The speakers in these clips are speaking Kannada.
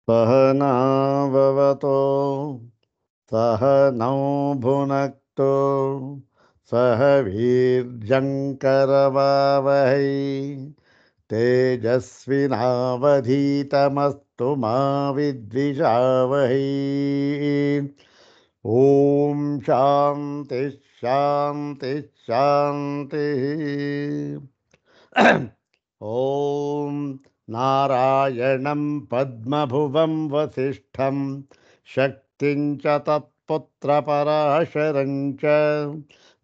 सहनाववतो सहनौ भुनक्तु सह वीर्यङ्करवावहै तेजस्विनावधीतमस्तु मा विद्विषावहै। ॐ शान्ति शान्ति शान्तिः। ॐ नारायणं पद्मभुवं वसिष्ठं शक्तिं च तत्पुत्रपराशरं च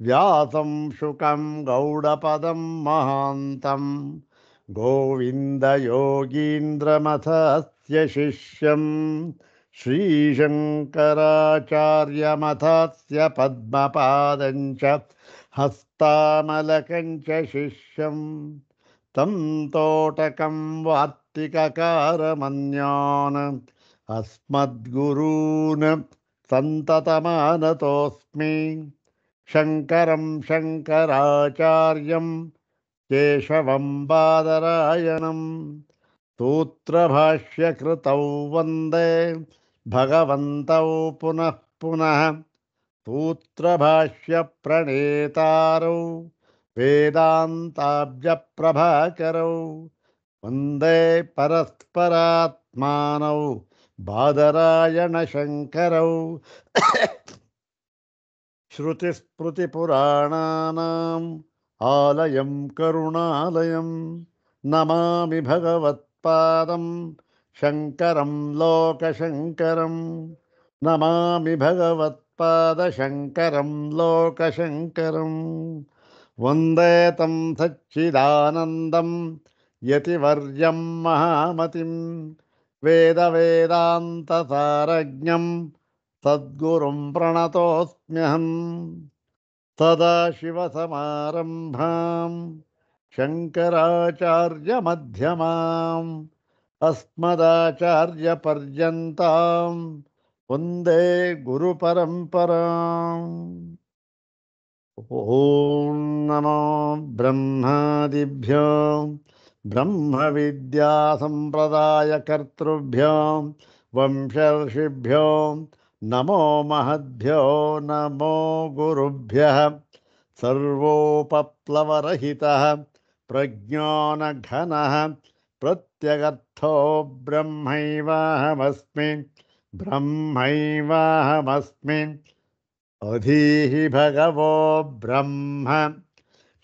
व्यासं शुकं गौडपदं महान्तं गोविन्दयोगीन्द्रमथस्य शिष्यं श्रीशङ्कराचार्यमथस्य पद्मपादं च हस्तामलकं च शिष्यम् तं तोटकं वार्तिककारमन्यान् अस्मद्गुरून् सन्ततमानतोऽस्मि शङ्करं शङ्कराचार्यं केशवं बादरायणं सूत्रभाष्यकृतौ वन्दे भगवन्तौ पुनः पुनः सूत्रभाष्यप्रणेतारौ वेदान्ताब्जप्रभाकरौ वन्दे परस्परात्मानौ बादरायणशङ्करौ श्रुतिस्मृतिपुराणानाम् आलयं करुणालयं नमामि भगवत्पादं शङ्करं लोकशङ्करं नमामि भगवत्पादशङ्करं लोकशङ्करं वन्दे तं सच्चिदानन्दं यतिवर्यं महामतिं वेदवेदान्तसारज्ञं सद्गुरुं प्रणतोऽस्म्यहम् सदाशिवसमारम्भां शङ्कराचार्यमध्यमाम् अस्मदाचार्यपर्यन्तां वन्दे गुरुपरम्पराम्। ॐ नमो ब्रह्मादिभ्यो ब्रह्मविद्यासम्प्रदायकर्तृभ्यो वंशर्षिभ्यो नमो महद्भ्यो नमो गुरुभ्यः सर्वोपप्लवरहितः प्रज्ञानघनः प्रत्यगर्थो ब्रह्मैवाहमस्मि ब्रह्मैवाहमस्मि अधीहि भगवो ब्रह्म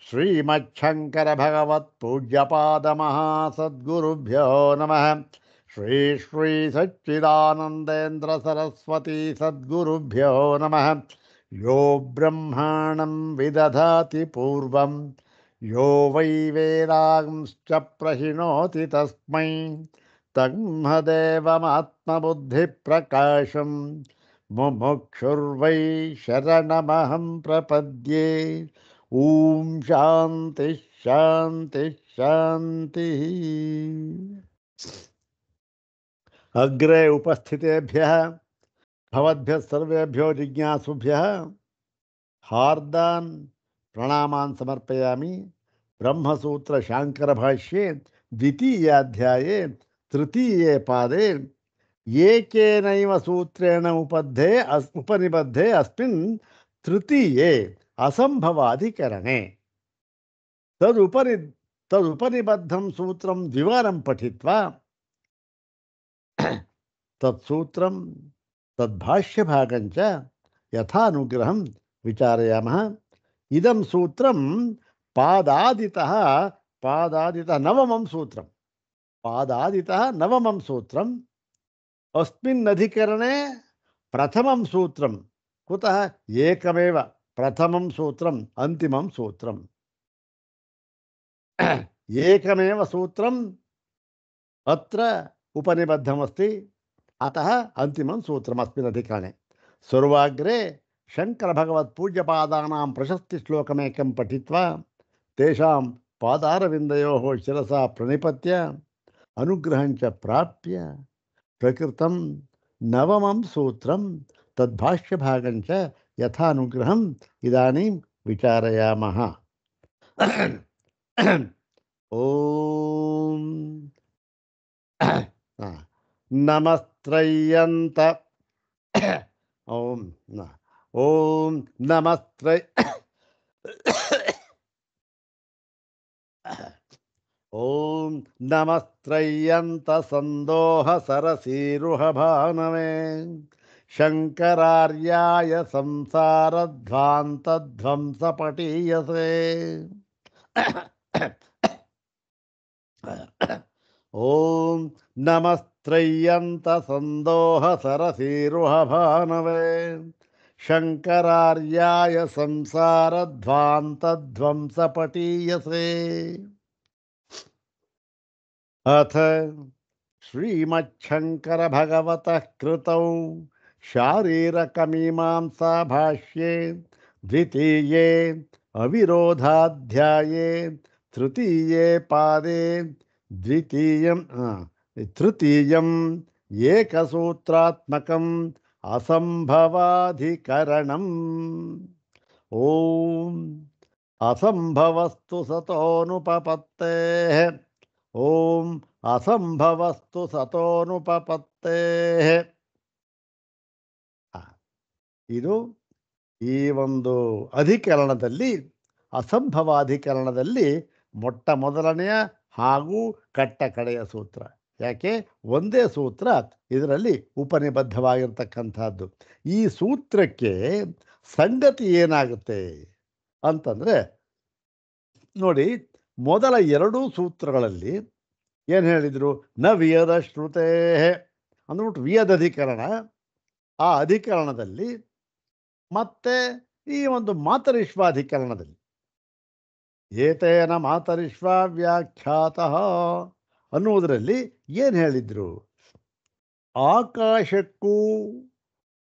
श्रीमच्छंकर भगवत पूज्यपादमहासद्गुरुभ्यो नमः। श्री श्री सच्चिदानंदेन्द्र सरस्वती सद्गुरुभ्यो नमः। यो ब्रह्माणं विदधाति पूर्वं यो वै वेदांश्च प्रहिणोति तस्मै तन्मदेवमात्मबुद्धिप्रकाशम् मुमुक्षुर्वै शरणमहं प्रपद्ये। ॐ शान्ति शान्ति शान्तिः। अग्रे उपस्थितेभ्यः भवद्भ्यः सर्वेभ्यो जिज्ञासुभ्यः हार्दान् प्रणामान् समर्पयामि। ब्रह्मसूत्र शाङ्करभाष्ये द्वितीयाध्याये तृतीये पादे एकेनैव सूत्रेण उपनिबद्धे अस्मिन् तृतीये असम्भवाधिकरणे तदुपनिबद्धं सूत्रं द्विवारं पठित्वा तत्सूत्रं तद्भाष्यभागं च यथानुग्रहं विचारयामः। इदं सूत्रं पादादितः नवमं सूत्रम् अस्मिन् अधिकरणे प्रथमं सूत्रं कुतः एकमेव प्रथमं सूत्रम् अन्तिमं सूत्रम् एकमेव सूत्रम् अत्र उपनिबद्धमस्ति अतः अन्तिमं सूत्रम् अस्मिन् अधिकरणे। सर्वाग्रे शंकर भगवत् पूज्यपादानां प्रशस्ति श्लोकमेकं पठित्वा तेषां पादारविन्दयोः शिरसा प्रणिपत्य अनुग्रहं च प्राप्य प्रकृतं नवमं सूत्रं तद्भाष्यभागं च यथानुग्रहम् इदानीं विचारयामः। ॐ ನಮಸ್ತ್ರಯ್ಯಂತ ಓಂ ಓಂ ನಮಸ್ತ್ರೈ ಓಂ ನಮಸ್ತ್ರಯ್ಯಂತ ಸಂದೋಹ ಸರಸೀರುಹ ಭಾನವೇ ಶಂಕರಾರ್ಯಾಯ ಸಂಸಾರಧ್ವಾಂತಧ್ವಂಸ ಪಟೀಯಸೆ ಓಂ ನಮಸ್ತ್ರಯ್ಯಂತ ಸಂದೋಹ ಸರಸೀರುಹ ಭಾನವೇ ಶಂಕರಾರ್ಯಾಯ ಸಂಸಾರಧ್ವಾಂತಧ್ವಂಸ ಪಟೀಯಸೆ ಅಥ ಶ್ರೀಮಚ್ಛಂಕರ ಭಗವತಃ ಕೃತೌ ಶಾರೀರಕಮೀಮಾಂಸಾ ಭಾಷ್ಯೆ ದ್ವಿತೀಯೇ ಅವಿರೋಧಾಧ್ಯಾಯೇ ತೃತೀಯೇ ಪಾದೇ ತೃತೀಯಂ ಏಕಸೂತ್ರಾತ್ಮಕಂ ಅಸಂಭವಾಧಿಕರಣಂ ಓಂ ಅಸಂಭವಸ್ತು ಸತೋನುಪಪತ್ತೇಃ ಓಂ ಅಸಂಭವಸ್ತು ಸತೋನುಪಪತ್ತೇಃ. ಇದು ಈ ಒಂದು ಅಧಿಕರಣದಲ್ಲಿ, ಅಸಂಭವಾಧಿಕರಣದಲ್ಲಿ ಮೊಟ್ಟ ಮೊದಲನೆಯ ಹಾಗೂ ಕಟ್ಟ ಕಡೆಯ ಸೂತ್ರ. ಯಾಕೆ ಒಂದೇ ಸೂತ್ರ ಇದರಲ್ಲಿ ಉಪನಿಬದ್ಧವಾಗಿರ್ತಕ್ಕಂಥದ್ದು. ಈ ಸೂತ್ರಕ್ಕೆ ಸಂಗತಿ ಏನಾಗುತ್ತೆ ಅಂತಂದರೆ ನೋಡಿ, ಮೊದಲ ಎರಡೂ ಸೂತ್ರಗಳಲ್ಲಿ ಏನು ಹೇಳಿದರು? ನ ವಿಯದ ಶ್ರುತೇ ಅಂದ್ಬಿಟ್ಟು ವಿಯದ ಅಧಿಕರಣ. ಆ ಅಧಿಕರಣದಲ್ಲಿ ಮತ್ತೆ ಈ ಒಂದು ಮಾತರಿಶ್ವಾಧಿಕರಣದಲ್ಲಿ ಏತೇನ ಮಾತರಿಶ್ವ ವ್ಯಾಖ್ಯಾತಃ ಅನ್ನುವುದರಲ್ಲಿ ಏನು ಹೇಳಿದ್ರು? ಆಕಾಶಕ್ಕೂ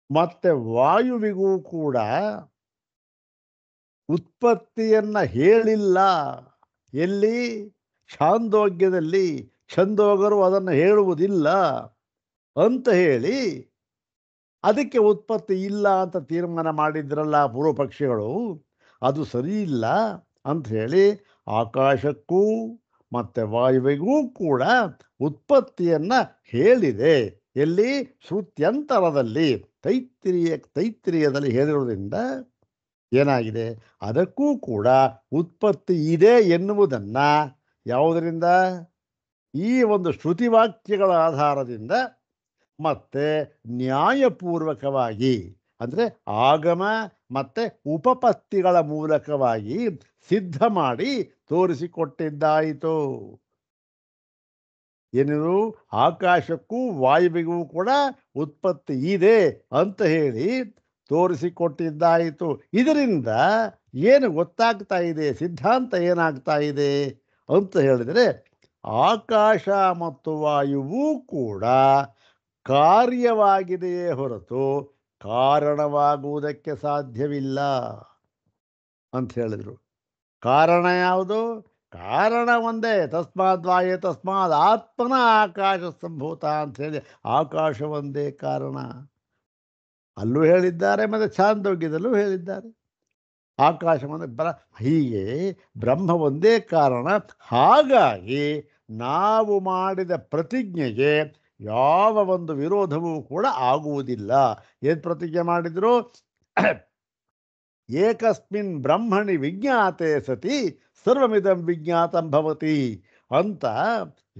ಮತ್ತೆ ವಾಯುವಿಗೂ ಕೂಡ ಉತ್ಪತ್ತಿಯನ್ನ ಹೇಳಿಲ್ಲ. ಎಲ್ಲಿ? ಛಾಂದೋಗ್ಯದಲ್ಲಿ. ಛಂದೋಗರು ಅದನ್ನು ಹೇಳುವುದಿಲ್ಲ ಅಂತ ಹೇಳಿ ಅದಕ್ಕೆ ಉತ್ಪತ್ತಿ ಇಲ್ಲ ಅಂತ ತೀರ್ಮಾನ ಮಾಡಿದ್ರಲ್ಲ ಪೂರ್ವ ಪಕ್ಷಿಗಳು. ಅದು ಸರಿ ಇಲ್ಲ ಅಂತ ಹೇಳಿ ಆಕಾಶಕ್ಕೂ ಮತ್ತು ವಾಯುವಿಗೂ ಕೂಡ ಉತ್ಪತ್ತಿಯನ್ನು ಹೇಳಿದೆ. ಎಲ್ಲಿ? ಶ್ರುತ್ಯಂತರದಲ್ಲಿ, ತೈತ್ರಿಯದಲ್ಲಿ ಹೇಳಿರೋದ್ರಿಂದ ಏನಾಗಿದೆ? ಅದಕ್ಕೂ ಕೂಡ ಉತ್ಪತ್ತಿ ಇದೆ ಎನ್ನುವುದನ್ನು ಯಾವುದರಿಂದ? ಈ ಒಂದು ಶ್ರುತಿವಾಕ್ಯಗಳ ಆಧಾರದಿಂದ ಮತ್ತೆ ನ್ಯಾಯಪೂರ್ವಕವಾಗಿ, ಅಂದರೆ ಆಗಮ ಮತ್ತು ಉಪಪತ್ತಿಗಳ ಮೂಲಕವಾಗಿ ಸಿದ್ಧ ಮಾಡಿ ತೋರಿಸಿಕೊಟ್ಟಿದ್ದಾಯಿತು. ಏನಿದು? ಆಕಾಶಕ್ಕೂ ವಾಯುವಿಗೂ ಕೂಡ ಉತ್ಪತ್ತಿ ಇದೆ ಅಂತ ಹೇಳಿ ತೋರಿಸಿಕೊಟ್ಟಿದ್ದಾಯಿತು. ಇದರಿಂದ ಏನು ಗೊತ್ತಾಗ್ತಾ ಇದೆ? ಸಿದ್ಧಾಂತ ಏನಾಗ್ತಾ ಇದೆ ಅಂತ ಹೇಳಿದರೆ, ಆಕಾಶ ಮತ್ತು ವಾಯುವೂ ಕೂಡ ಕಾರ್ಯವಾಗಿದೆಯೇ ಹೊರತು ಕಾರಣವಾಗುವುದಕ್ಕೆ ಸಾಧ್ಯವಿಲ್ಲ ಅಂತ ಹೇಳಿದರು. ಕಾರಣ ಯಾವುದು? ಕಾರಣ ಒಂದೇ. ತಸ್ಮಾದ್ವಾಯೇ ತಸ್ಮಾದ್ ಆತ್ಮನ ಆಕಾಶ ಸಂಭೂತ ಅಂತ ಹೇಳಿ ಆಕಾಶ ಒಂದೇ ಕಾರಣ. ಅಲ್ಲೂ ಹೇಳಿದ್ದಾರೆ, ಮತ್ತು ಛಾಂದೋಗ್ಯದಲ್ಲೂ ಹೇಳಿದ್ದಾರೆ. ಆಕಾಶವನ್ನು ಹೀಗೆ ಬ್ರಹ್ಮ ಒಂದೇ ಕಾರಣ. ಹಾಗಾಗಿ ನಾವು ಮಾಡಿದ ಪ್ರತಿಜ್ಞೆಗೆ ಯಾವ ಒಂದು ವಿರೋಧವೂ ಕೂಡ ಆಗುವುದಿಲ್ಲ. ಏನು ಪ್ರತಿಜ್ಞೆ ಮಾಡಿದ್ರು? ಏಕಸ್ಮಿನ್ ಬ್ರಹ್ಮಣಿ ವಿಜ್ಞಾತೆ ಸತಿ ಸರ್ವಮಿದಂ ವಿಜ್ಞಾತಂ ಭವತಿ ಅಂತ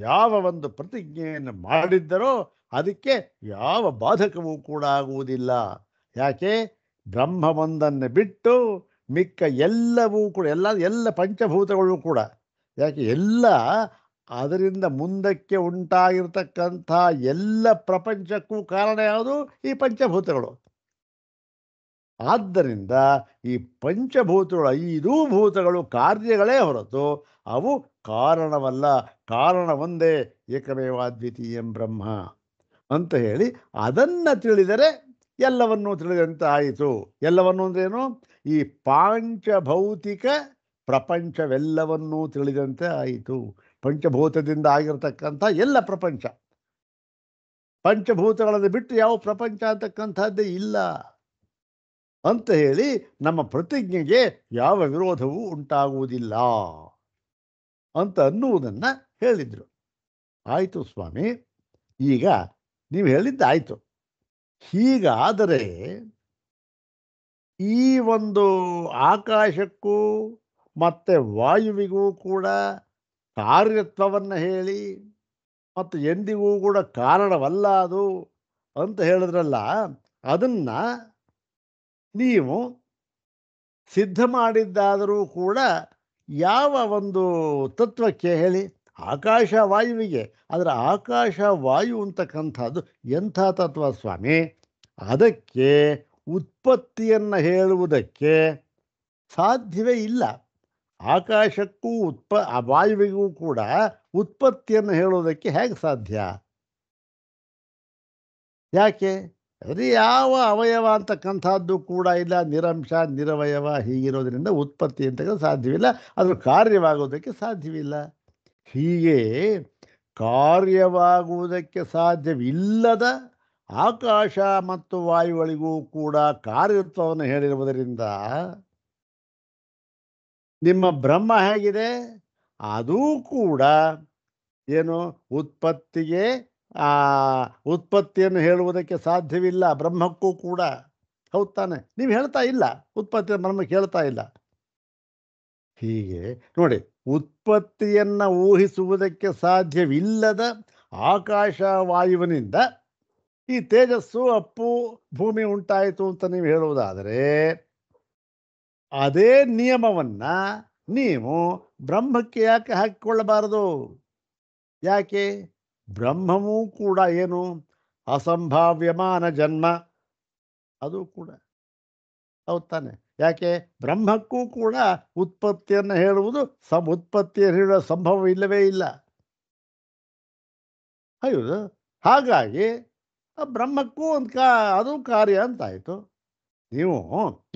ಯಾವ ಒಂದು ಪ್ರತಿಜ್ಞೆಯನ್ನು ಮಾಡಿದ್ದರೋ ಅದಕ್ಕೆ ಯಾವ ಬಾಧಕವೂ ಕೂಡ ಆಗುವುದಿಲ್ಲ. ಯಾಕೆ? ಬ್ರಹ್ಮ ಒಂದನ್ನು ಬಿಟ್ಟು ಮಿಕ್ಕ ಎಲ್ಲವೂ ಕೂಡ, ಎಲ್ಲ ಪಂಚಭೂತಗಳು ಕೂಡ, ಯಾಕೆ ಎಲ್ಲ ಅದರಿಂದ ಮುಂದಕ್ಕೆ ಉಂಟಾಗಿರ್ತಕ್ಕಂಥ ಎಲ್ಲ ಪ್ರಪಂಚಕ್ಕೂ ಕಾರಣ ಯಾವುದು? ಈ ಪಂಚಭೂತಗಳು. ಆದ್ದರಿಂದ ಈ ಪಂಚಭೂತಗಳು, 5 ಭೂತಗಳು ಕಾರ್ಯಗಳೇ ಹೊರತು ಅವು ಕಾರಣವಲ್ಲ. ಕಾರಣ ಒಂದೇ, ಏಕಮೇವಾದ್ವಿತೀಯಂ ಬ್ರಹ್ಮ ಅಂತ ಹೇಳಿ ಅದನ್ನು ತಿಳಿದರೆ ಎಲ್ಲವನ್ನೂ ತಿಳಿದಂತೆ ಆಯಿತು. ಎಲ್ಲವನ್ನೂ ಅಂದ್ರೇನು? ಈ ಪಾಂಚಭೌತಿಕ ಪ್ರಪಂಚವೆಲ್ಲವನ್ನೂ ತಿಳಿದಂತೆ ಆಯಿತು. ಪಂಚಭೂತದಿಂದ ಆಗಿರತಕ್ಕಂಥ ಎಲ್ಲ ಪ್ರಪಂಚ, ಪಂಚಭೂತಗಳನ್ನು ಬಿಟ್ಟು ಯಾವ ಪ್ರಪಂಚ ಅಂತಕ್ಕಂಥದ್ದೇ ಇಲ್ಲ ಅಂತ ಹೇಳಿ ನಮ್ಮ ಪ್ರತಿಜ್ಞೆಗೆ ಯಾವ ವಿರೋಧವೂ ಉಂಟಾಗುವುದಿಲ್ಲ ಅಂತ ಅನ್ನುವುದನ್ನು ಹೇಳಿದರು. ಆಯಿತು ಸ್ವಾಮಿ, ಈಗ ನೀವು ಹೇಳಿದ್ದಾಯಿತು. ಹೀಗಾದರೆ ಈ ಒಂದು ಆಕಾಶಕ್ಕೂ ಮತ್ತು ವಾಯುವಿಗೂ ಕೂಡ ಕಾರ್ಯತ್ವವನ್ನು ಹೇಳಿ ಮತ್ತು ಎಂದಿಗೂ ಕೂಡ ಕಾರಣವಲ್ಲ ಅದು ಅಂತ ಹೇಳಿದ್ರಲ್ಲ, ಅದನ್ನು ನೀವು ಸಿದ್ಧ ಮಾಡಿದ್ದಾದರೂ ಕೂಡ ಯಾವ ಒಂದು ತತ್ವಕ್ಕೆ ಹೇಳಿ? ಆಕಾಶ ವಾಯುವಿಗೆ. ಆದರೆ ಆಕಾಶ ವಾಯು ಅಂತಕ್ಕಂಥದ್ದು ಎಂಥ ತತ್ವ ಸ್ವಾಮಿ? ಅದಕ್ಕೆ ಉತ್ಪತ್ತಿಯನ್ನು ಹೇಳುವುದಕ್ಕೆ ಸಾಧ್ಯವೇ ಇಲ್ಲ. ಆಕಾಶಕ್ಕೂ ಆ ವಾಯುವಿಗೂ ಕೂಡ ಉತ್ಪತ್ತಿಯನ್ನು ಹೇಳುವುದಕ್ಕೆ ಹೇಗೆ ಸಾಧ್ಯ? ಯಾಕೆ? ಅದು ಯಾವ ಅವಯವ ಅಂತಕ್ಕಂಥದ್ದು ಕೂಡ ಇಲ್ಲ, ನಿರಂಶ ನಿರವಯವ ಹೀಗಿರೋದ್ರಿಂದ ಉತ್ಪತ್ತಿ ಅಂತಕ್ಕಂಥ ಸಾಧ್ಯವಿಲ್ಲ, ಅದ್ರ ಕಾರ್ಯವಾಗುವುದಕ್ಕೆ ಸಾಧ್ಯವಿಲ್ಲ. ಹೀಗೆ ಕಾರ್ಯವಾಗುವುದಕ್ಕೆ ಸಾಧ್ಯವಿಲ್ಲದ ಆಕಾಶ ಮತ್ತು ವಾಯುಗಳಿಗೂ ಕೂಡ ಕಾರ್ಯತ್ವವನ್ನು ಹೇಳಿರುವುದರಿಂದ ನಿಮ್ಮ ಬ್ರಹ್ಮ ಹೇಗಿದೆ? ಅದೂ ಕೂಡ ಏನು ಉತ್ಪತ್ತಿಗೆ ಉತ್ಪತ್ತಿಯನ್ನು ಹೇಳುವುದಕ್ಕೆ ಸಾಧ್ಯವಿಲ್ಲ ಬ್ರಹ್ಮಕ್ಕೂ ಕೂಡ. ಹೌದು ತಾನೆ? ನೀವು ಹೇಳ್ತಾ ಇಲ್ಲ, ಉತ್ಪತ್ತಿ ಬ್ರಹ್ಮಕ್ಕೆ ಹೇಳ್ತಾ ಇಲ್ಲ. ಹೀಗೆ ನೋಡಿ, ಉತ್ಪತ್ತಿಯನ್ನು ಊಹಿಸುವುದಕ್ಕೆ ಸಾಧ್ಯವಿಲ್ಲದ ಆಕಾಶ ವಾಯುವಿನಿಂದ ಈ ತೇಜಸ್ಸು ಅಪ್ಪು ಭೂಮಿ ಉಂಟಾಯಿತು ಅಂತ ನೀವು ಹೇಳುವುದಾದರೆ, ಅದೇ ನಿಯಮವನ್ನು ನೀವು ಬ್ರಹ್ಮಕ್ಕೆ ಯಾಕೆ ಹಾಕಿಕೊಳ್ಳಬಾರದು? ಯಾಕೆ? ಬ್ರಹ್ಮವೂ ಕೂಡ ಏನು ಅಸಂಭಾವ್ಯಮಾನ ಜನ್ಮ, ಅದು ಕೂಡ ಹೌದು ತಾನೆ? ಯಾಕೆ? ಬ್ರಹ್ಮಕ್ಕೂ ಕೂಡ ಉತ್ಪತ್ತಿಯನ್ನು ಹೇಳುವುದು ಉತ್ಪತ್ತಿಯನ್ನು ಹೇಳುವ ಸಂಭವ ಇಲ್ಲವೇ ಇಲ್ಲ. ಹೌದು. ಹಾಗಾಗಿ ಬ್ರಹ್ಮಕ್ಕೂ ಒಂದು ಅದು ಕಾರ್ಯ ಅಂತಾಯಿತು. ನೀವು